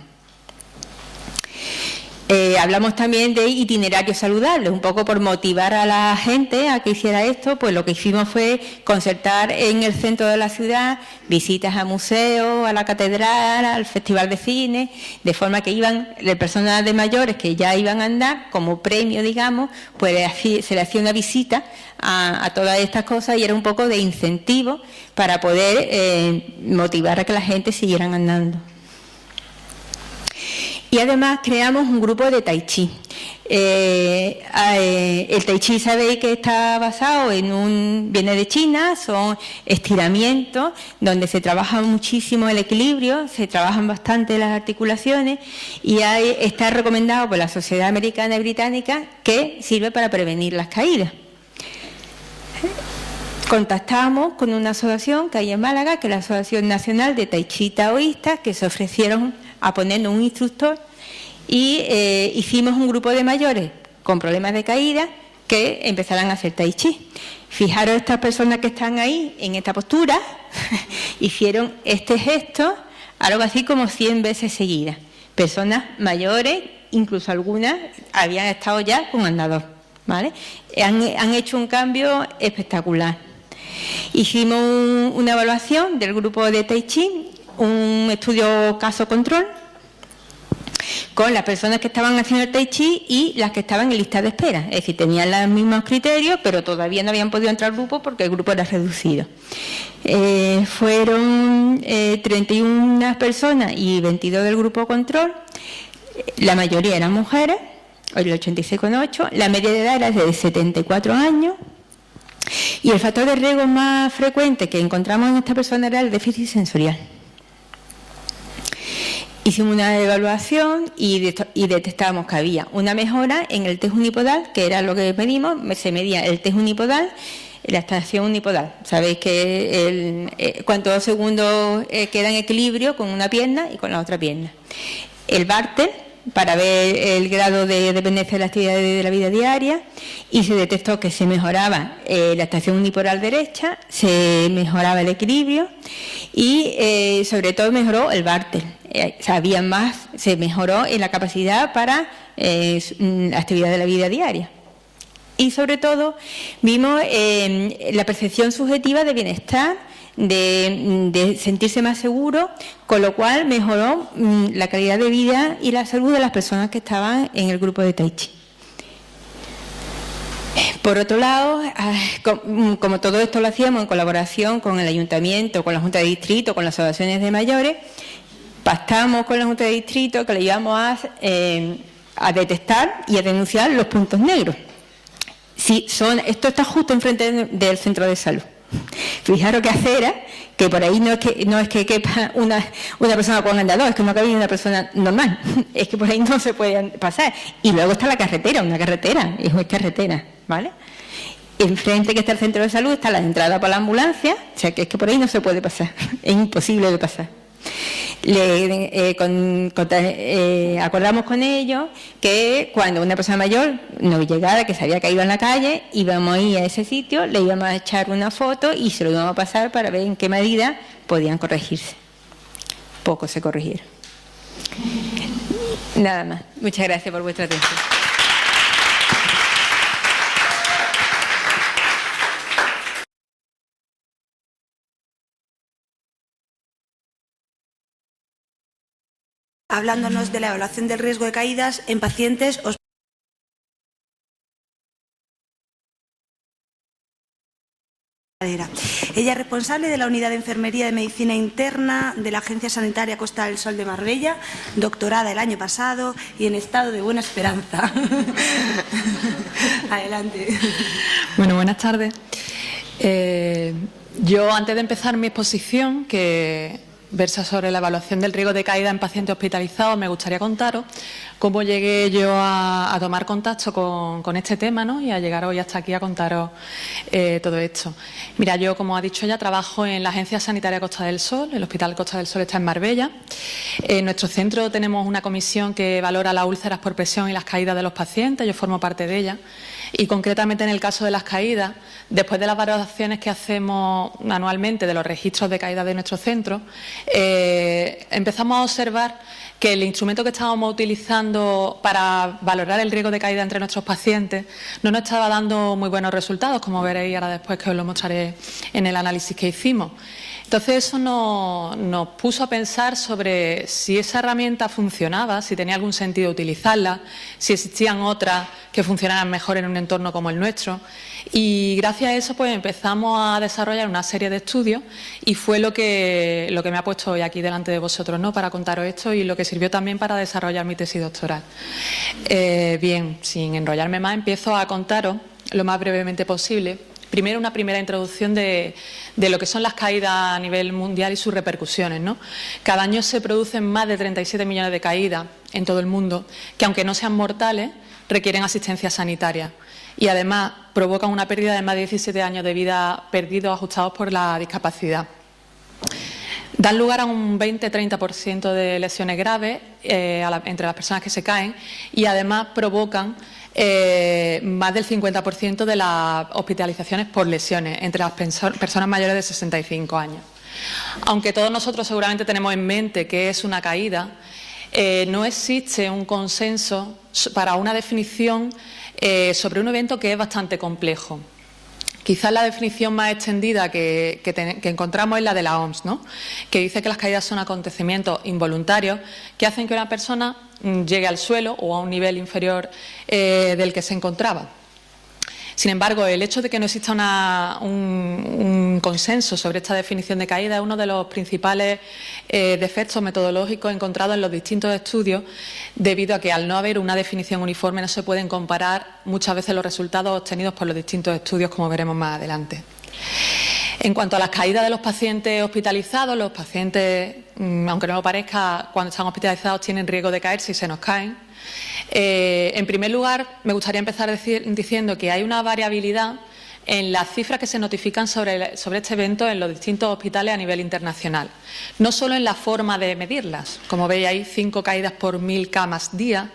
Speaker 3: Hablamos también de itinerarios saludables, un poco por motivar a la gente a que hiciera esto. Pues lo que hicimos fue concertar en el centro de la ciudad visitas a museos, a la catedral, al festival de cine, de forma que iban personas de mayores que ya iban a andar, como premio, digamos, pues se le hacía una visita a todas estas cosas y era un poco de incentivo para poder motivar a que la gente siguieran andando. Y además creamos un grupo de Tai Chi. El Tai Chi, sabéis que está basado viene de China, son estiramientos donde se trabaja muchísimo el equilibrio, se trabajan bastante las articulaciones y está recomendado por la Sociedad Americana y Británica que sirve para prevenir las caídas. Contactamos con una asociación que hay en Málaga, que es la Asociación Nacional de Tai Chi Taoístas, que se ofrecieron a ponernos un instructor y hicimos un grupo de mayores con problemas de caída que empezaran a hacer Tai Chi. Fijaros, estas personas que están ahí en esta postura hicieron este gesto algo así como 100 veces seguidas. Personas mayores, incluso algunas habían estado ya con andador, ¿vale? Han hecho un cambio espectacular. Hicimos una evaluación del grupo de Tai Chi, un estudio caso-control, con las personas que estaban haciendo el Tai Chi y las que estaban en lista de espera. Es decir, tenían los mismos criterios, pero todavía no habían podido entrar al grupo porque el grupo era reducido. Fueron 31 personas y 22 del grupo control. La mayoría eran mujeres, el 86,8%. La media de edad era de 74 años. Y el factor de riesgo más frecuente que encontramos en esta persona era el déficit sensorial. Hicimos una evaluación y detectamos que había una mejora en el test unipodal, que era lo que medimos. Se medía el test unipodal, la estación unipodal. Sabéis que cuántos segundos queda en equilibrio con una pierna y con la otra pierna. El Bartel, para ver el grado de dependencia de la actividad de la vida diaria, y se detectó que se mejoraba la estación unipodal derecha, se mejoraba el equilibrio y sobre todo mejoró el Bartel. Se mejoró en la capacidad para la actividad de la vida diaria. Y sobre todo vimos la percepción subjetiva de bienestar, de sentirse más seguro, con lo cual mejoró la calidad de vida y la salud de las personas que estaban en el grupo de Tai Chi. Por otro lado, como todo esto lo hacíamos en colaboración con el Ayuntamiento, con la Junta de Distrito, con las asociaciones de mayores, pactamos con la Junta de Distrito que le íbamos a detectar y a denunciar los puntos negros. Esto está justo enfrente del centro de salud. Fijaros qué acera, que por ahí no es que quepa una persona con andador, es que no cabe una persona normal, es que por ahí no se puede pasar. Y luego está la carretera, es carretera, ¿vale? Enfrente, que está el centro de salud, está la entrada para la ambulancia, o sea que es que por ahí no se puede pasar, es imposible de pasar. Acordamos con ellos que cuando una persona mayor nos llegara, que se había caído en la calle, íbamos a ir a ese sitio, le íbamos a echar una foto y se lo íbamos a pasar para ver en qué medida podían corregirse. Poco se corrigieron. Nada más. Muchas gracias por vuestra atención.
Speaker 2: Hablándonos de la evaluación del riesgo de caídas en pacientes hospitalizados. Ella es responsable de la Unidad de Enfermería de Medicina Interna de la Agencia Sanitaria Costa del Sol de Marbella, doctorada el año pasado y en estado de buena esperanza. Adelante.
Speaker 1: Bueno, buenas tardes. Yo, antes de empezar mi exposición, que versa sobre la evaluación del riesgo de caída en pacientes hospitalizados, me gustaría contaros cómo llegué yo a tomar contacto con este tema, ¿no? Y a llegar hoy hasta aquí a contaros todo esto. Mira, yo, como ha dicho ella, trabajo en la Agencia Sanitaria Costa del Sol. El Hospital Costa del Sol está en Marbella. En nuestro centro tenemos una comisión que valora las úlceras por presión y las caídas de los pacientes. Yo formo parte de ella. Y concretamente en el caso de las caídas, después de las valoraciones que hacemos anualmente de los registros de caídas de nuestro centro, empezamos a observar que el instrumento que estábamos utilizando para valorar el riesgo de caída entre nuestros pacientes no nos estaba dando muy buenos resultados, como veréis ahora después, que os lo mostraré en el análisis que hicimos. Entonces eso nos puso a pensar sobre si esa herramienta funcionaba, si tenía algún sentido utilizarla, si existían otras que funcionaran mejor en un entorno como el nuestro. Y gracias a eso pues empezamos a desarrollar una serie de estudios y fue lo que me ha puesto hoy aquí delante de vosotros, ¿no?, para contaros esto, y lo que sirvió también para desarrollar mi tesis doctoral. Bien, sin enrollarme más, empiezo a contaros lo más brevemente posible. Primero, una primera introducción de lo que son las caídas a nivel mundial y sus repercusiones, ¿no? Cada año se producen más de 37 millones de caídas en todo el mundo, que aunque no sean mortales, requieren asistencia sanitaria y además provocan una pérdida de más de 17 años de vida perdidos ajustados por la discapacidad. Dan lugar a un 20-30% de lesiones graves entre las personas que se caen y además provocan más del 50% de las hospitalizaciones por lesiones entre las personas mayores de 65 años. Aunque todos nosotros seguramente tenemos en mente qué es una caída, no existe un consenso para una definición sobre un evento que es bastante complejo. Quizás la definición más extendida que encontramos es la de la OMS, ¿no?, que dice que las caídas son acontecimientos involuntarios que hacen que una persona llegue al suelo o a un nivel inferior del que se encontraba. Sin embargo, el hecho de que no exista un consenso sobre esta definición de caída es uno de los principales defectos metodológicos encontrados en los distintos estudios, debido a que al no haber una definición uniforme no se pueden comparar muchas veces los resultados obtenidos por los distintos estudios, como veremos más adelante. En cuanto a las caídas de los pacientes hospitalizados, los pacientes, aunque no lo parezca, cuando están hospitalizados tienen riesgo de caer si se nos caen. En primer lugar, me gustaría empezar diciendo que hay una variabilidad en las cifras que se notifican sobre este evento en los distintos hospitales a nivel internacional. No solo en la forma de medirlas, como veis hay 5 caídas por 1000 camas día,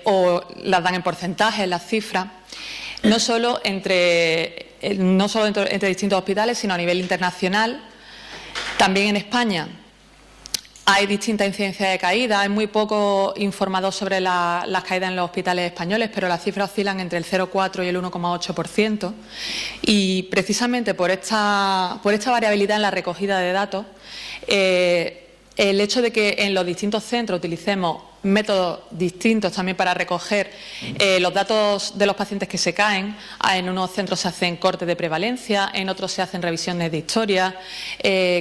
Speaker 1: o las dan en porcentajes, las cifras, no solo entre distintos hospitales, sino a nivel internacional. También en España hay distintas incidencias de caída, hay muy poco informado sobre las caídas en los hospitales españoles, pero las cifras oscilan entre el 0,4 y el 1,8%. Y precisamente por esta variabilidad en la recogida de datos, el hecho de que en los distintos centros utilicemos métodos distintos también para recoger los datos de los pacientes que se caen. En unos centros se hacen cortes de prevalencia, en otros se hacen revisiones de historia.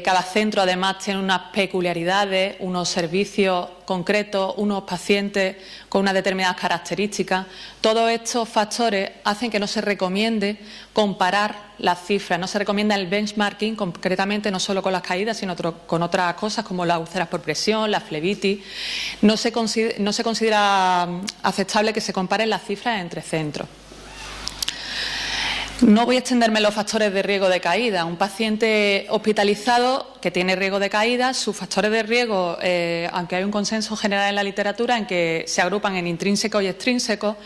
Speaker 1: Cada centro además tiene unas peculiaridades, unos servicios concretos, unos pacientes con unas determinadas características. Todos estos factores hacen que no se recomiende comparar las cifras, no se recomienda el benchmarking concretamente no solo con las caídas, sino con otras cosas como las úlceras por presión, la flebitis. No se considera aceptable que se comparen las cifras entre centros. No voy a extenderme en los factores de riesgo de caída. Un paciente hospitalizado que tiene riesgo de caída, sus factores de riesgo, aunque hay un consenso general en la literatura en que se agrupan en intrínsecos y extrínsecos,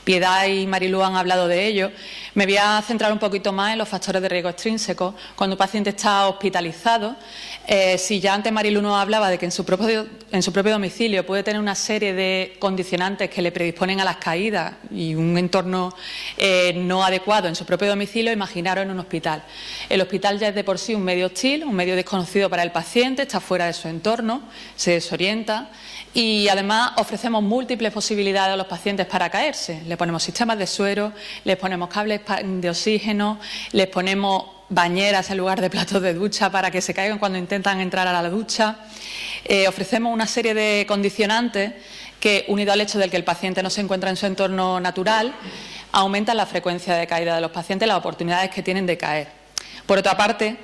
Speaker 1: Piedad y Marilú han hablado de ello, me voy a centrar un poquito más en los factores de riesgo extrínsecos. Cuando un paciente está hospitalizado, si ya antes Marilú nos hablaba de que en su propio domicilio puede tener una serie de condicionantes que le predisponen a las caídas y un entorno no adecuado en su propio domicilio, imaginaros en un hospital. El hospital ya es de por sí un medio hostil, un medio desconocido para el paciente, está fuera de su entorno, se desorienta y además ofrecemos múltiples posibilidades a los pacientes para caerse. Le ponemos sistemas de suero, les ponemos cables de oxígeno, les ponemos bañeras en lugar de platos de ducha para que se caigan cuando intentan entrar a la ducha. Ofrecemos una serie de condicionantes que, unido al hecho de que el paciente no se encuentra en su entorno natural, aumentan la frecuencia de caída de los pacientes, las oportunidades que tienen de caer. Por otra parte,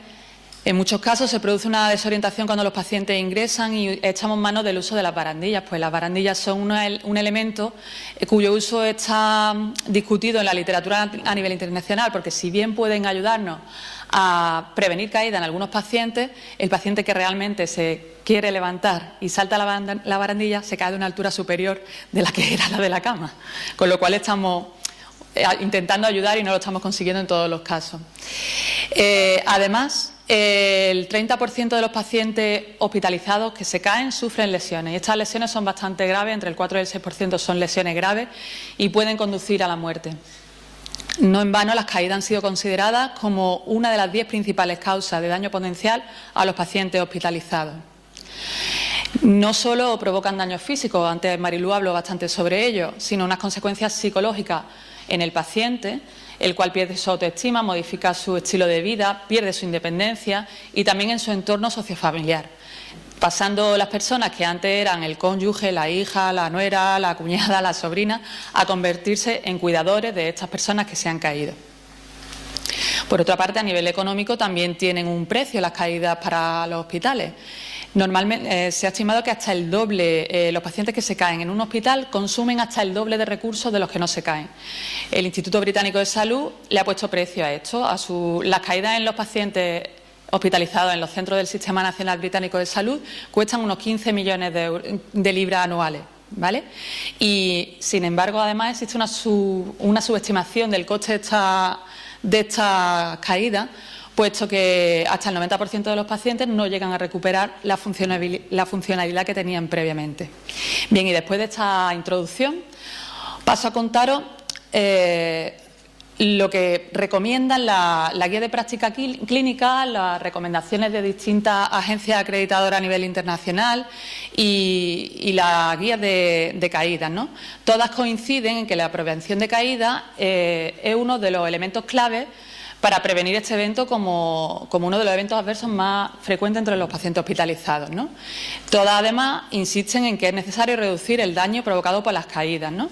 Speaker 1: en muchos casos se produce una desorientación cuando los pacientes ingresan y echamos mano del uso de las barandillas. Pues las barandillas son un elemento cuyo uso está discutido en la literatura a nivel internacional, porque si bien pueden ayudarnos a prevenir caída en algunos pacientes, el paciente que realmente se quiere levantar y salta la barandilla se cae de una altura superior de la que era la de la cama, con lo cual estamos intentando ayudar y no lo estamos consiguiendo en todos los casos. Además, el 30% de los pacientes hospitalizados que se caen sufren lesiones y estas lesiones son bastante graves, entre el 4 y el 6% son lesiones graves y pueden conducir a la muerte. No en vano las caídas han sido consideradas como una de las 10 principales causas de daño potencial a los pacientes hospitalizados. No solo provocan daños físicos, antes Marilú habló bastante sobre ello, sino unas consecuencias psicológicas en el paciente, el cual pierde su autoestima, modifica su estilo de vida, pierde su independencia y también en su entorno sociofamiliar, pasando las personas que antes eran el cónyuge, la hija, la nuera, la cuñada, la sobrina, a convertirse en cuidadores de estas personas que se han caído. Por otra parte, a nivel económico también tienen un precio las caídas para los hospitales. Normalmente se ha estimado que hasta el doble, los pacientes que se caen en un hospital consumen hasta el doble de recursos de los que no se caen. El Instituto Británico de Salud le ha puesto precio a esto, las caídas en los pacientes hospitalizados en los centros del Sistema Nacional Británico de Salud cuestan unos 15 millones de libras anuales, ¿vale? Y, sin embargo, además existe una subestimación del coste de esta caída, puesto que hasta el 90% de los pacientes no llegan a recuperar la funcionalidad que tenían previamente. Bien, y después de esta introducción paso a contaros lo que recomiendan la guía de práctica clínica, las recomendaciones de distintas agencias acreditadoras a nivel internacional y las guías de caídas, ¿no? Todas coinciden en que la prevención de caídas es uno de los elementos claves para prevenir este evento como uno de los eventos adversos más frecuentes entre los pacientes hospitalizados, ¿no? Todas, además, insisten en que es necesario reducir el daño provocado por las caídas, ¿no?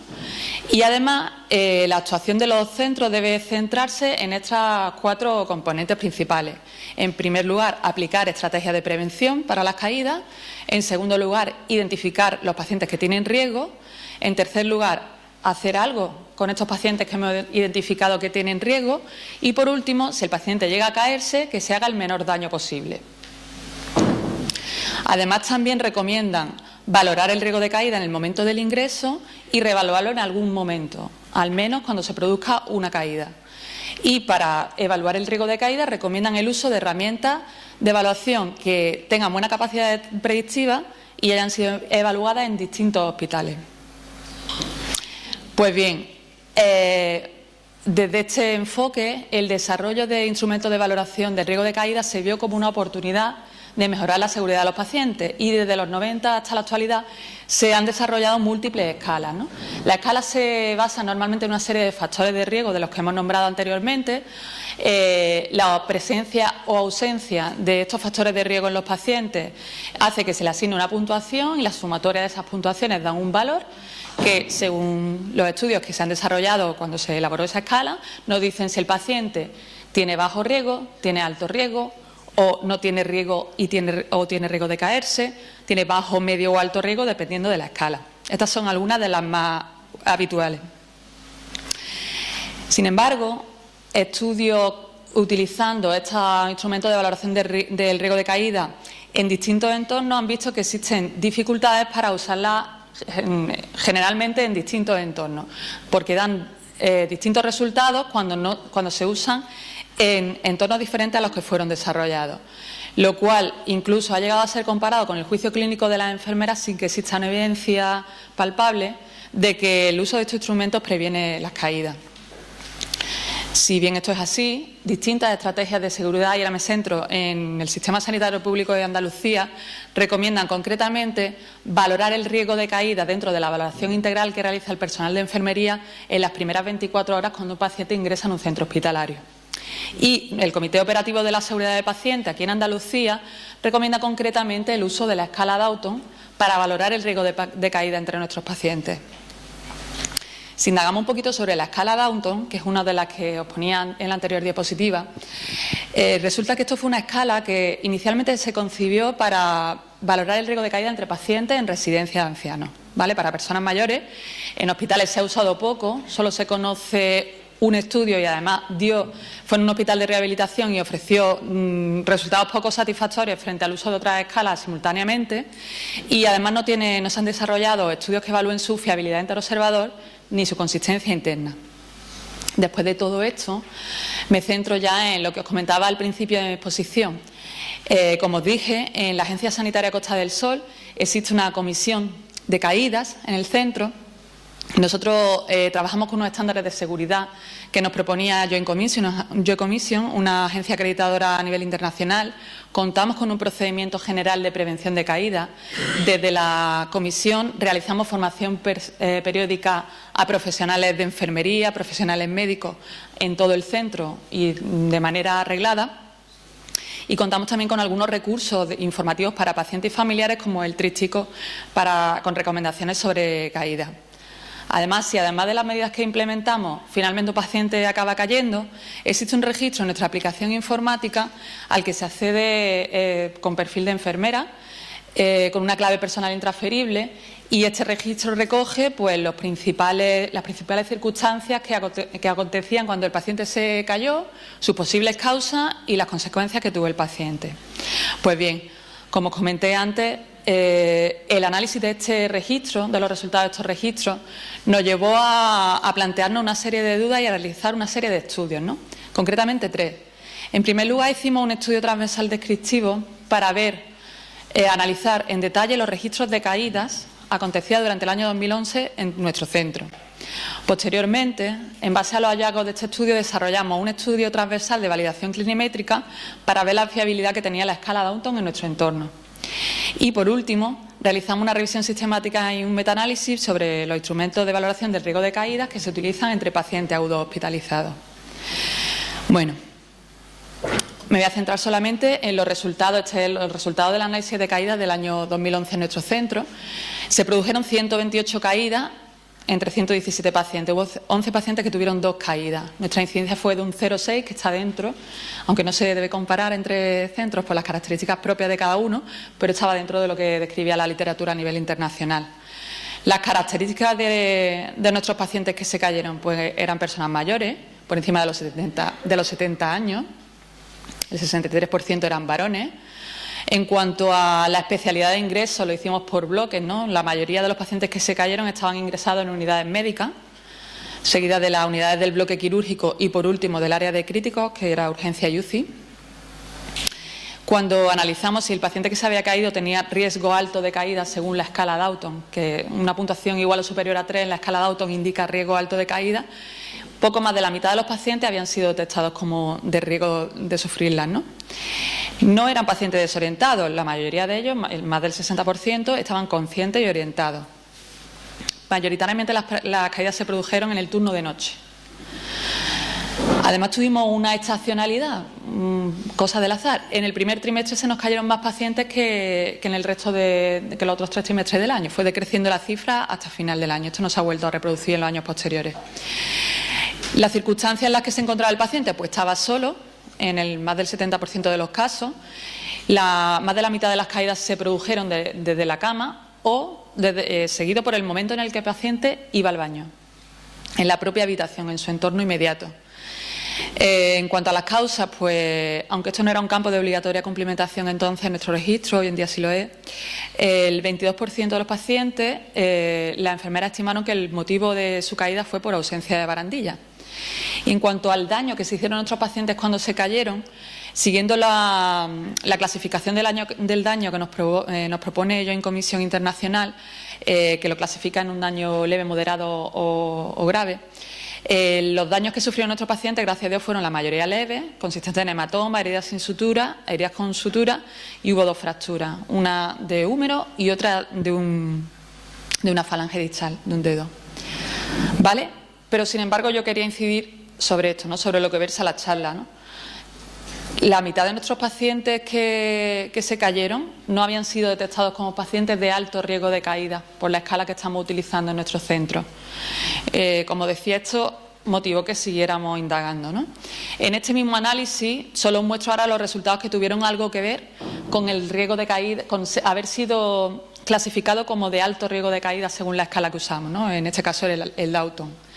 Speaker 1: Y, además, la actuación de los centros debe centrarse en estas 4 componentes principales. En primer lugar, aplicar estrategias de prevención para las caídas. En segundo lugar, identificar los pacientes que tienen riesgo. En tercer lugar, hacer algo con estos pacientes que hemos identificado que tienen riesgo. Y, por último, si el paciente llega a caerse, que se haga el menor daño posible. Además, también recomiendan valorar el riesgo de caída en el momento del ingreso y reevaluarlo en algún momento, al menos cuando se produzca una caída. Y para evaluar el riesgo de caída recomiendan el uso de herramientas de evaluación que tengan buena capacidad predictiva y hayan sido evaluadas en distintos hospitales. Pues bien, desde este enfoque, el desarrollo de instrumentos de valoración del riesgo de caída se vio como una oportunidad de mejorar la seguridad de los pacientes, y desde los 90 hasta la actualidad se han desarrollado múltiples escalas, ¿no? La escala se basa normalmente en una serie de factores de riesgo de los que hemos nombrado anteriormente. La presencia o ausencia de estos factores de riesgo en los pacientes hace que se le asigne una puntuación, y la sumatoria de esas puntuaciones dan un valor que, según los estudios que se han desarrollado cuando se elaboró esa escala, nos dicen si el paciente tiene bajo riesgo, tiene alto riesgo, o no tiene riesgo o tiene riesgo de caerse, tiene bajo, medio o alto riesgo, dependiendo de la escala. Estas son algunas de las más habituales. Sin embargo, estudios utilizando estos instrumentos de valoración del riesgo de caída en distintos entornos han visto que existen dificultades para usarlas generalmente en distintos entornos, porque dan distintos resultados cuando se usan en entornos diferentes a los que fueron desarrollados, lo cual incluso ha llegado a ser comparado con el juicio clínico de las enfermeras sin que exista una evidencia palpable de que el uso de estos instrumentos previene las caídas. Si bien esto es así, distintas estrategias de seguridad, y ahora me centro en el Sistema Sanitario Público de Andalucía, recomiendan concretamente valorar el riesgo de caída dentro de la valoración integral que realiza el personal de enfermería en las primeras 24 horas cuando un paciente ingresa en un centro hospitalario. Y el Comité Operativo de la Seguridad del Paciente aquí en Andalucía recomienda concretamente el uso de la escala Downton para valorar el riesgo de caída entre nuestros pacientes. Si indagamos un poquito sobre la escala Downton, que es una de las que os ponía en la anterior diapositiva, resulta que esto fue una escala que inicialmente se concibió para valorar el riesgo de caída entre pacientes en residencias de ancianos, ¿vale? Para personas mayores. En hospitales se ha usado poco, solo se conoce un estudio, y además fue en un hospital de rehabilitación y ofreció resultados poco satisfactorios frente al uso de otras escalas simultáneamente, y además no se han desarrollado estudios que evalúen su fiabilidad interobservador ni su consistencia interna. Después de todo esto, me centro ya en lo que os comentaba al principio de mi exposición. Como os dije, en la Agencia Sanitaria Costa del Sol existe una comisión de caídas en el centro. Nosotros trabajamos con unos estándares de seguridad que nos proponía Joint Commission, una agencia acreditadora a nivel internacional. Contamos con un procedimiento general de prevención de caídas. Desde la comisión realizamos formación periódica a profesionales de enfermería, profesionales médicos en todo el centro y de manera arreglada. Y contamos también con algunos recursos informativos para pacientes y familiares, como el tríptico con recomendaciones sobre caídas. Además, si además de las medidas que implementamos, finalmente un paciente acaba cayendo, existe un registro en nuestra aplicación informática al que se accede con perfil de enfermera, con una clave personal intransferible, y este registro recoge pues, las principales circunstancias que acontecían cuando el paciente se cayó, sus posibles causas y las consecuencias que tuvo el paciente. Pues bien, como os comenté antes, el análisis de este registro, de los resultados de estos registros, nos llevó a plantearnos una serie de dudas y a realizar una serie de estudios, ¿no? Concretamente 3. En primer lugar, hicimos un estudio transversal descriptivo para analizar en detalle los registros de caídas acontecidas durante el año 2011 en nuestro centro. Posteriormente, en base a los hallazgos de este estudio, desarrollamos un estudio transversal de validación clinimétrica para ver la fiabilidad que tenía la escala Downton en nuestro entorno. Y, por último, realizamos una revisión sistemática y un metaanálisis sobre los instrumentos de valoración del riesgo de caídas que se utilizan entre pacientes agudos hospitalizados. Bueno, Me voy a centrar solamente en los resultados. Este es el resultado del análisis de caídas del año 2011 en nuestro centro. Se produjeron 128 caídas entre 117 pacientes. Hubo 11 pacientes que tuvieron 2 caídas. Nuestra incidencia fue de un 0,6, que está dentro, aunque no se debe comparar entre centros por las características propias de cada uno, pero estaba dentro de lo que describía la literatura a nivel internacional. Las características de nuestros pacientes que se cayeron pues eran personas mayores, por encima de los 70 años. El 63% eran varones. En cuanto a la especialidad de ingreso, lo hicimos por bloques, ¿no? La mayoría de los pacientes que se cayeron estaban ingresados en unidades médicas, seguidas de las unidades del bloque quirúrgico y, por último, del área de críticos, que era urgencia y UCI. Cuando analizamos si el paciente que se había caído tenía riesgo alto de caída según la escala Dalton, que una puntuación igual o superior a 3 en la escala Dalton indica riesgo alto de caída, poco más de la mitad de los pacientes habían sido detectados como de riesgo de sufrirlas, ¿no? No eran pacientes desorientados, la mayoría de ellos, más del 60%, estaban conscientes y orientados. Mayoritariamente las caídas se produjeron en el turno de noche. Además tuvimos una estacionalidad, cosa del azar. En el primer trimestre se nos cayeron más pacientes que en el resto que los otros 3 trimestres del año. Fue decreciendo la cifra hasta final del año. Esto no se ha vuelto a reproducir en los años posteriores. Las circunstancias en las que se encontraba el paciente, pues estaba solo, en el más del 70% de los casos. Más de la mitad de las caídas se produjeron desde la cama o seguido por el momento en el que el paciente iba al baño, en la propia habitación, en su entorno inmediato. En cuanto a las causas, pues aunque esto no era un campo de obligatoria cumplimentación entonces en nuestro registro, hoy en día sí lo es, el 22% de los pacientes, las enfermeras estimaron que el motivo de su caída fue por ausencia de barandilla. Y en cuanto al daño que se hicieron a nuestros pacientes cuando se cayeron, siguiendo la clasificación del daño que nos propone Joint Commission Internacional, que lo clasifica en un daño leve, moderado o grave, los daños que sufrieron nuestros pacientes, gracias a Dios, fueron la mayoría leves, consistentes en hematoma, heridas sin sutura, heridas con sutura, y hubo 2 fracturas, una de húmero y otra de una falange distal, de un dedo. ¿Vale? Pero, sin embargo, yo quería incidir sobre esto, ¿no? Sobre lo que versa la charla, ¿no? La mitad de nuestros pacientes que se cayeron no habían sido detectados como pacientes de alto riesgo de caída por la escala que estamos utilizando en nuestros centros. Como decía, esto motivó que siguiéramos indagando, ¿no? En este mismo análisis solo os muestro ahora los resultados que tuvieron algo que ver con el riesgo de caída, con haber sido clasificado como de alto riesgo de caída según la escala que usamos, ¿no? En este caso era el Dalton.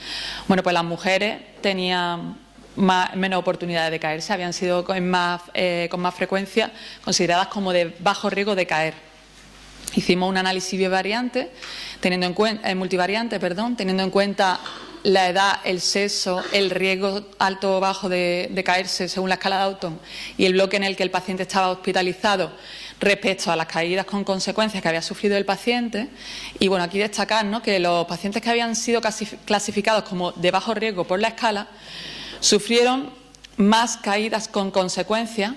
Speaker 1: Bueno, pues las mujeres tenían menos oportunidades de caerse, habían sido con más frecuencia consideradas como de bajo riesgo de caer. Hicimos un análisis bivariante, multivariante, teniendo en cuenta la edad, el sexo, el riesgo alto o bajo de caerse según la escala Dalton y el bloque en el que el paciente estaba hospitalizado respecto a las caídas con consecuencias que había sufrido el paciente. Y bueno, aquí destacar, ¿no?, que los pacientes que habían sido clasificados como de bajo riesgo por la escala sufrieron más caídas con consecuencias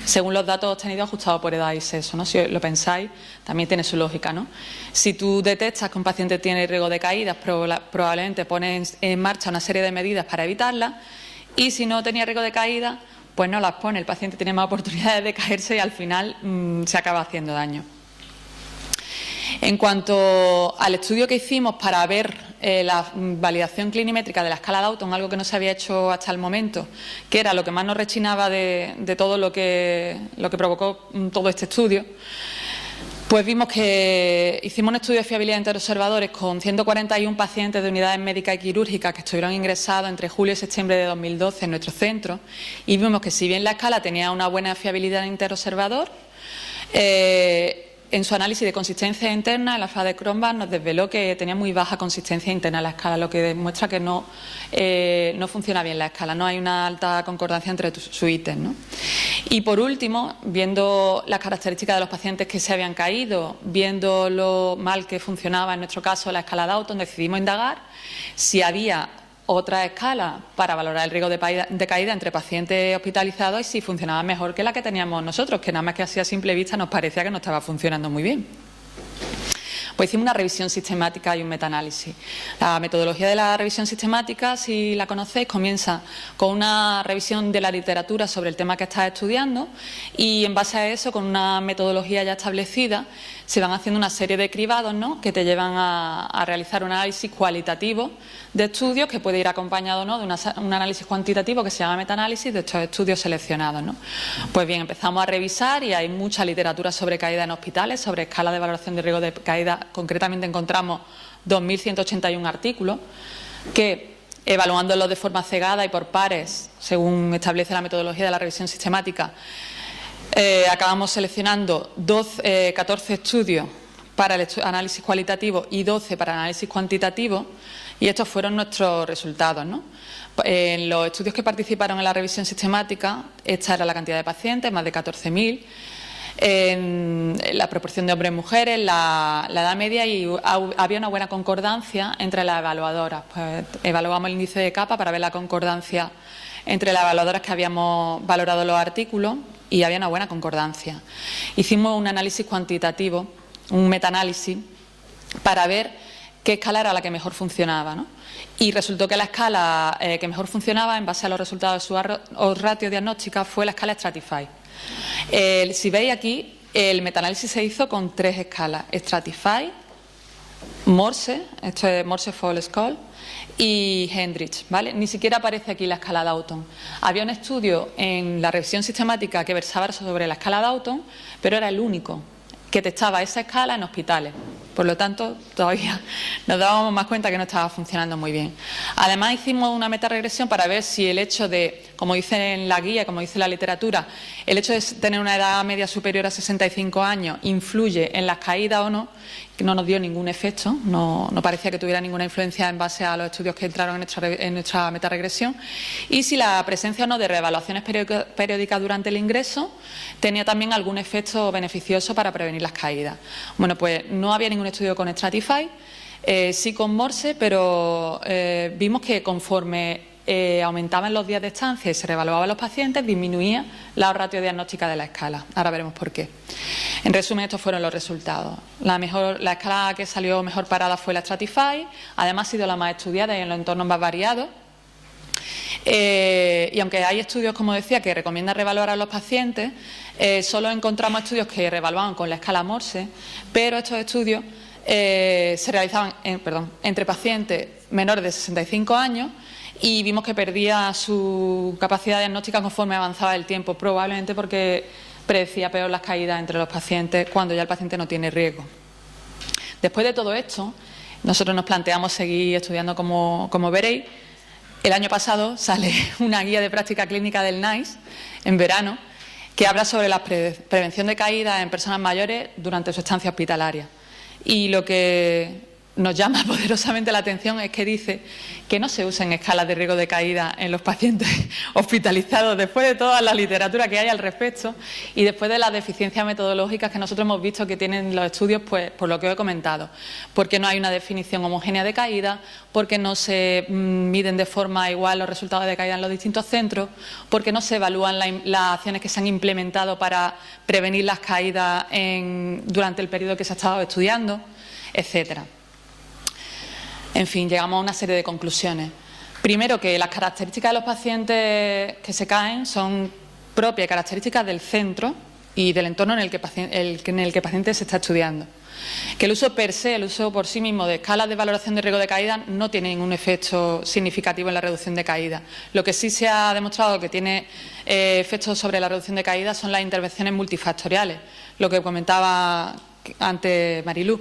Speaker 1: según los datos obtenidos ajustados por edad y sexo, ¿no? Si lo pensáis, también tiene su lógica, ¿no? Si tú detectas que un paciente tiene riesgo de caídas, probablemente pones en marcha una serie de medidas para evitarlas, y si no tenía riesgo de caída, pues no las pone. El paciente tiene más oportunidades de caerse y al final se acaba haciendo daño. En cuanto al estudio que hicimos para ver la validación clinimétrica de la escala Dalton, algo que no se había hecho hasta el momento, que era lo que más nos rechinaba de todo lo que provocó todo este estudio, pues vimos que hicimos un estudio de fiabilidad interobservadores con 141 pacientes de unidades médicas y quirúrgicas que estuvieron ingresados entre julio y septiembre de 2012 en nuestro centro, y vimos que si bien la escala tenía una buena fiabilidad interobservador, en su análisis de consistencia interna, el alfa de Cronbach nos desveló que tenía muy baja consistencia interna la escala, lo que demuestra que no funciona bien la escala, no hay una alta concordancia entre sus ítems, ¿no? Y por último, viendo las características de los pacientes que se habían caído, viendo lo mal que funcionaba en nuestro caso la escala Dalton, decidimos indagar si había otra escala para valorar el riesgo de caída entre pacientes hospitalizados y si funcionaba mejor que la que teníamos nosotros, que nada más que así a simple vista nos parecía que no estaba funcionando muy bien. Pues hicimos una revisión sistemática y un metaanálisis. La metodología de la revisión sistemática, si la conocéis, comienza con una revisión de la literatura sobre el tema que estás estudiando y en base a eso, con una metodología ya establecida, se van haciendo una serie de cribados, ¿no?, que te llevan a realizar un análisis cualitativo de estudios que puede ir acompañado, ¿no?, de un análisis cuantitativo que se llama metaanálisis de estos estudios seleccionados, ¿no? Pues bien, empezamos a revisar y hay mucha literatura sobre caída en hospitales, sobre escala de valoración de riesgo de caída. Concretamente encontramos 2.181 artículos que, evaluándolos de forma cegada y por pares, según establece la metodología de la revisión sistemática, acabamos seleccionando 14 estudios para el análisis cualitativo y 12 para el análisis cuantitativo, y estos fueron nuestros resultados, ¿no? En los estudios que participaron en la revisión sistemática, esta era la cantidad de pacientes, más de 14.000, en la proporción de hombres y mujeres, la edad media, y había una buena concordancia entre las evaluadoras. Pues evaluamos el índice de capa para ver la concordancia entre las evaluadoras que habíamos valorado los artículos y había una buena concordancia. Hicimos un análisis cuantitativo, un metaanálisis, para ver qué escala era la que mejor funcionaba, ¿no? Y resultó que la escala que mejor funcionaba, en base a los resultados de su ratio diagnóstica, fue la escala Stratify. Si veis aquí, el metaanálisis se hizo con 3 escalas: Stratify, Morse, esto es Morse Fall Scale, y Hendrich, ¿vale? Ni siquiera aparece aquí la escala Dalton. Había un estudio en la revisión sistemática que versaba sobre la escala Dalton, pero era el único que testaba esa escala en hospitales. Por lo tanto, todavía nos dábamos más cuenta que no estaba funcionando muy bien. Además, hicimos una metaregresión para ver si el hecho de, como dice en la guía, como dice la literatura, el hecho de tener una edad media superior a 65 años influye en las caídas o no, que no nos dio ningún efecto, no parecía que tuviera ninguna influencia en base a los estudios que entraron en nuestra metaregresión, y si la presencia o no de reevaluaciones periódicas durante el ingreso tenía también algún efecto beneficioso para prevenir las caídas. Bueno, pues no había ningún estudio con Stratify, sí con Morse, pero vimos que conforme aumentaban los días de estancia y se reevaluaban los pacientes, disminuía la ratio diagnóstica de la escala. Ahora veremos por qué. En resumen, estos fueron los resultados. La escala que salió mejor parada fue la Stratify, además ha sido la más estudiada y en los entornos más variados. Y aunque hay estudios, como decía, que recomiendan reevaluar a los pacientes, solo encontramos estudios que reevaluaban con la escala Morse, pero estos estudios se realizaban entre pacientes menores de 65 años y vimos que perdía su capacidad diagnóstica conforme avanzaba el tiempo, probablemente porque predecía peor las caídas entre los pacientes cuando ya el paciente no tiene riesgo. Después de todo esto, nosotros nos planteamos seguir estudiando, como veréis. El año pasado sale una guía de práctica clínica del NICE, en verano, que habla sobre la prevención de caídas en personas mayores durante su estancia hospitalaria. Y lo que nos llama poderosamente la atención es que dice que no se usen escalas de riesgo de caída en los pacientes hospitalizados, después de toda la literatura que hay al respecto y después de las deficiencias metodológicas que nosotros hemos visto que tienen los estudios, pues por lo que os he comentado, porque no hay una definición homogénea de caída, porque no se miden de forma igual los resultados de caída en los distintos centros, porque no se evalúan las acciones que se han implementado para prevenir las caídas durante el periodo que se ha estado estudiando, etcétera. En fin, llegamos a una serie de conclusiones. Primero, que las características de los pacientes que se caen son propias y características del centro y del entorno en el que el paciente se está estudiando. Que el uso per se, el uso por sí mismo de escalas de valoración de riesgo de caída no tiene ningún efecto significativo en la reducción de caída. Lo que sí se ha demostrado que tiene efectos sobre la reducción de caída son las intervenciones multifactoriales, lo que comentaba antes Marilú.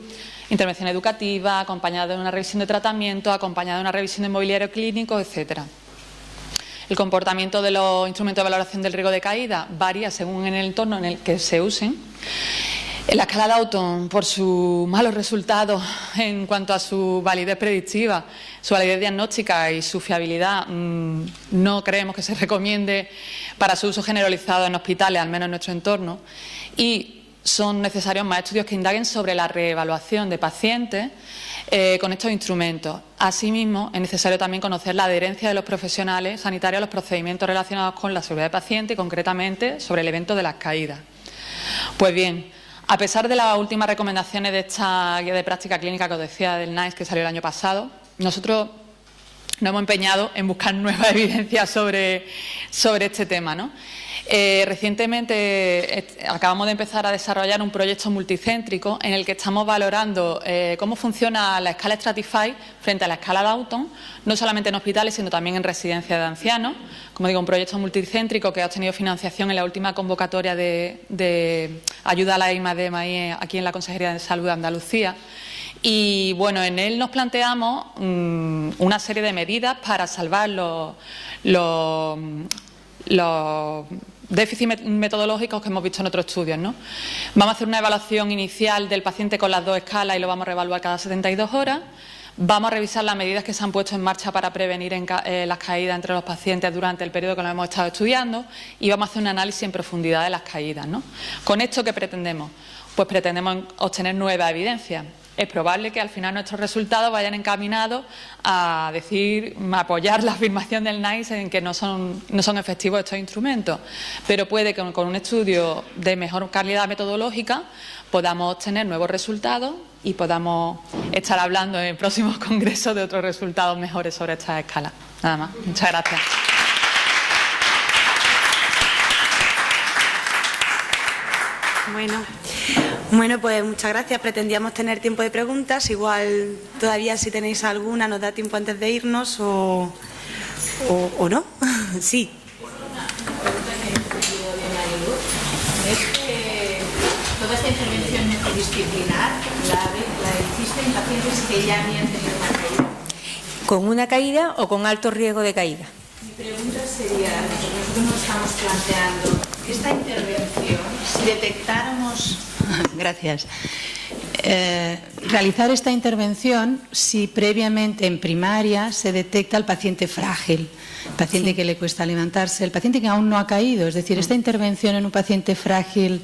Speaker 1: Intervención educativa, acompañada de una revisión de tratamiento, acompañada de una revisión de mobiliario clínico, etcétera. El comportamiento de los instrumentos de valoración del riesgo de caída varía según en el entorno en el que se usen. La escala Dalton, por sus malos resultados en cuanto a su validez predictiva, su validez diagnóstica y su fiabilidad, no creemos que se recomiende para su uso generalizado en hospitales, al menos en nuestro entorno. Y son necesarios más estudios que indaguen sobre la reevaluación de pacientes con estos instrumentos. Asimismo, es necesario también conocer la adherencia de los profesionales sanitarios a los procedimientos relacionados con la seguridad del paciente y, concretamente, sobre el evento de las caídas. Pues bien, A pesar de las últimas recomendaciones de esta guía de práctica clínica que os decía del NICE que salió el año pasado, nosotros nos hemos empeñado en buscar nuevas evidencias sobre este tema, ¿no? Recientemente acabamos de empezar a desarrollar un proyecto multicéntrico en el que estamos valorando cómo funciona la escala Stratify frente a la escala Downton, no solamente en hospitales, sino también en residencias de ancianos. Como digo, un proyecto multicéntrico que ha obtenido financiación en la última convocatoria de ayuda a la I+D+I aquí en la Consejería de Salud de Andalucía. Y bueno, en él nos planteamos una serie de medidas para salvar los déficits metodológicos que hemos visto en otros estudios, ¿no? Vamos a hacer una evaluación inicial del paciente con las 2 escalas y lo vamos a reevaluar cada 72 horas. Vamos a revisar las medidas que se han puesto en marcha para prevenir las caídas entre los pacientes durante el periodo que nos hemos estado estudiando y vamos a hacer un análisis en profundidad de las caídas, ¿no? ¿Con esto qué pretendemos? Pues pretendemos obtener nueva evidencia. Es probable que al final nuestros resultados vayan encaminados a apoyar la afirmación del NICE en que no son efectivos estos instrumentos, pero puede que con un estudio de mejor calidad metodológica podamos obtener nuevos resultados y podamos estar hablando en próximos congresos de otros resultados mejores sobre esta escala. Nada más. Muchas gracias.
Speaker 2: Bueno, pues muchas gracias. Pretendíamos tener tiempo de preguntas. Igual todavía si tenéis alguna nos da tiempo antes de irnos o no. Sí.
Speaker 4: Toda esta intervención multidisciplinar la hiciste en pacientes que ya habían tenido una caída.
Speaker 3: ¿Con una caída o con alto riesgo de caída?
Speaker 4: Mi pregunta sería, nosotros nos estamos planteando esta intervención, si detectáramos...
Speaker 5: Gracias. Realizar esta intervención si previamente en primaria se detecta el paciente frágil, el paciente que le cuesta levantarse, el paciente que aún no ha caído. Es decir, esta intervención en un paciente frágil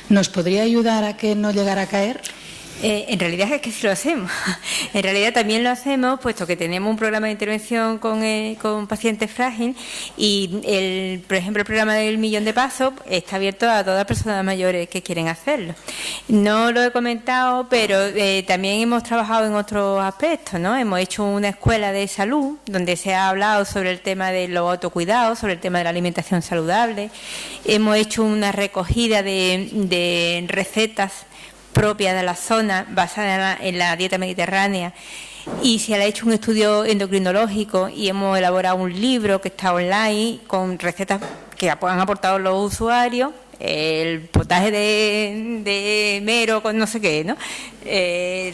Speaker 5: ¿nos podría ayudar a que no llegara a caer?
Speaker 3: En realidad es que sí lo hacemos. En realidad también lo hacemos, puesto que tenemos un programa de intervención con pacientes frágiles y, por ejemplo, el programa del 1.000.000 de pasos está abierto a todas las personas mayores que quieren hacerlo. No lo he comentado, pero también hemos trabajado en otros aspectos, ¿no? Hemos hecho una escuela de salud donde se ha hablado sobre el tema de los autocuidados, sobre el tema de la alimentación saludable. Hemos hecho una recogida de recetas propia de la zona, basada en la dieta mediterránea, y se le ha hecho un estudio endocrinológico y hemos elaborado un libro que está online con recetas que han aportado los usuarios, el potaje de mero con no sé qué, ¿no? El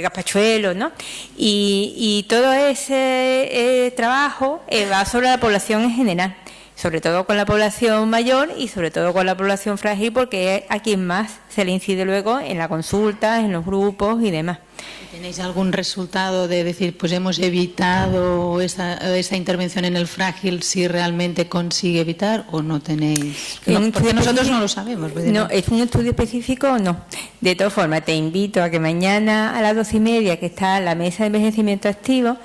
Speaker 3: gazpachuelo, ¿no? Y todo ese trabajo va sobre la población en general, sobre todo con la población mayor y sobre todo con la población frágil, porque es a quien más se le incide luego en la consulta, en los grupos y demás.
Speaker 5: ¿Tenéis algún resultado de decir, pues hemos evitado esa intervención en el frágil, si realmente consigue evitar, o no tenéis? No, porque nosotros no lo sabemos.
Speaker 3: No, es un estudio específico, no. De todas formas, te invito a que mañana a las 12:30, que está la mesa de envejecimiento activo,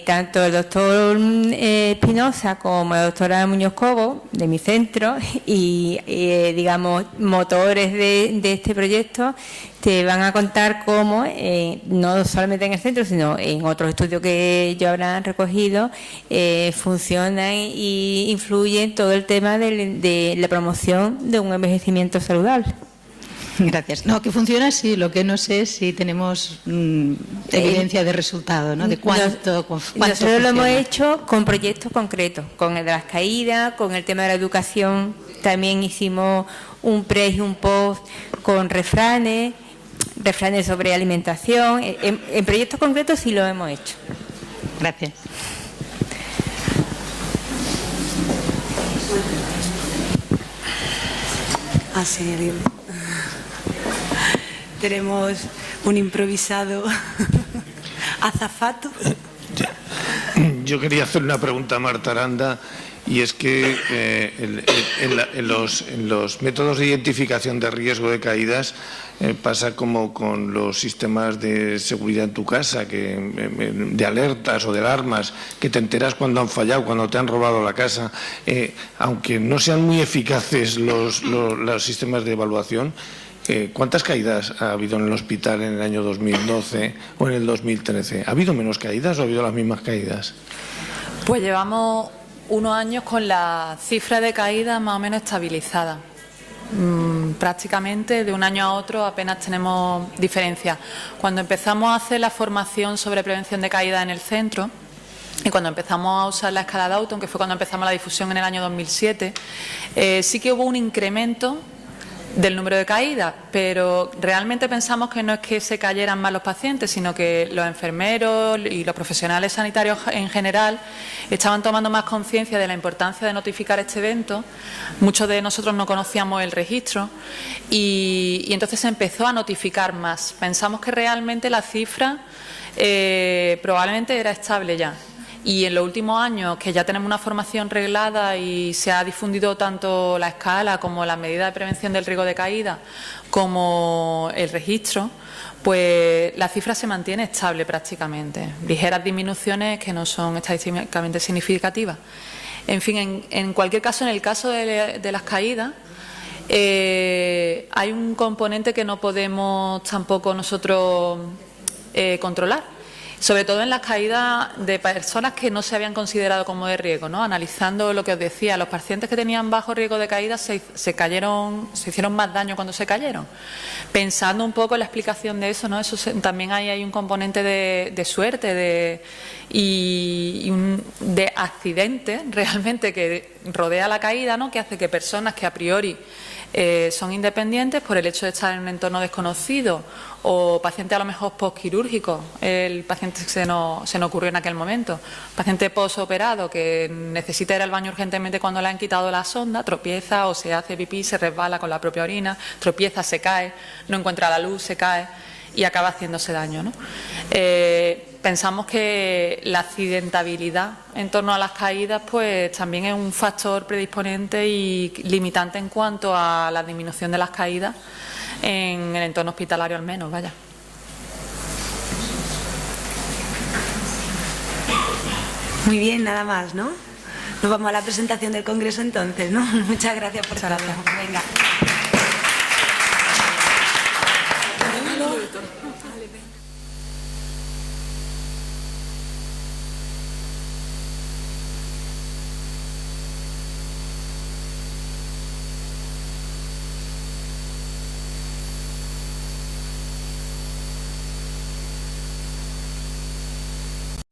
Speaker 3: tanto el doctor Espinosa como la doctora Muñoz Cobo, de mi centro, y digamos, motores de este proyecto, te van a contar cómo, no solamente en el centro, sino en otros estudios que ellos habrán recogido, funcionan y influyen todo el tema de la promoción de un envejecimiento saludable.
Speaker 5: Gracias. No, que funciona sí, lo que no sé es si tenemos evidencia de resultado, ¿no? De cuánto
Speaker 3: nosotros lo hemos hecho con proyectos concretos, con el de las caídas, con el tema de la educación. También hicimos un pre y un post con refranes sobre alimentación. En proyectos concretos sí lo hemos hecho.
Speaker 5: Gracias.
Speaker 2: Así tenemos un improvisado azafato.
Speaker 6: Yo quería hacer una pregunta a Marta Aranda, y es que en los métodos de identificación de riesgo de caídas pasa como con los sistemas de seguridad en tu casa, de alertas o de alarmas, que te enteras cuando han fallado, cuando te han robado la casa. Aunque no sean muy eficaces los sistemas de evaluación, ¿Cuántas caídas ha habido en el hospital en el año 2012 o en el 2013? ¿Ha habido menos caídas o ha habido las mismas caídas?
Speaker 1: Pues llevamos unos años con la cifra de caídas más o menos estabilizada. Prácticamente de un año a otro apenas tenemos diferencias. Cuando empezamos a hacer la formación sobre prevención de caídas en el centro y cuando empezamos a usar la escala Dalton, que fue cuando empezamos la difusión en el año 2007, sí que hubo un incremento del número de caídas, pero realmente pensamos que no es que se cayeran más los pacientes, sino que los enfermeros y los profesionales sanitarios en general estaban tomando más conciencia de la importancia de notificar este evento. Muchos de nosotros no conocíamos el registro y entonces se empezó a notificar más. Pensamos que realmente la cifra probablemente era estable ya. Y en los últimos años, que ya tenemos una formación reglada y se ha difundido tanto la escala como las medidas de prevención del riesgo de caída, como el registro, pues la cifra se mantiene estable prácticamente. Ligeras disminuciones que no son estadísticamente significativas. En fin, en cualquier caso, en el caso de las caídas, hay un componente que no podemos tampoco nosotros controlar. Sobre todo en las caídas de personas que no se habían considerado como de riesgo, ¿no? Analizando lo que os decía, los pacientes que tenían bajo riesgo de caída se hicieron más daño cuando se cayeron. Pensando un poco en la explicación de eso, ¿no? También hay un componente de suerte de accidente realmente que rodea la caída, ¿no? Que hace que personas que a priori son independientes por el hecho de estar en un entorno desconocido o paciente a lo mejor postquirúrgico, el paciente se nos ocurrió en aquel momento, paciente postoperado que necesita ir al baño urgentemente cuando le han quitado la sonda, tropieza o se hace pipí, se resbala con la propia orina, tropieza, se cae, no encuentra la luz, se cae y acaba haciéndose daño, ¿no? Pensamos que la accidentabilidad en torno a las caídas pues también es un factor predisponente y limitante en cuanto a la disminución de las caídas en el entorno hospitalario al menos, vaya.
Speaker 2: Muy bien, nada más, ¿no? Nos vamos a la presentación del Congreso entonces, ¿no? Muchas gracias por todo.
Speaker 1: Gracias.
Speaker 2: Venga.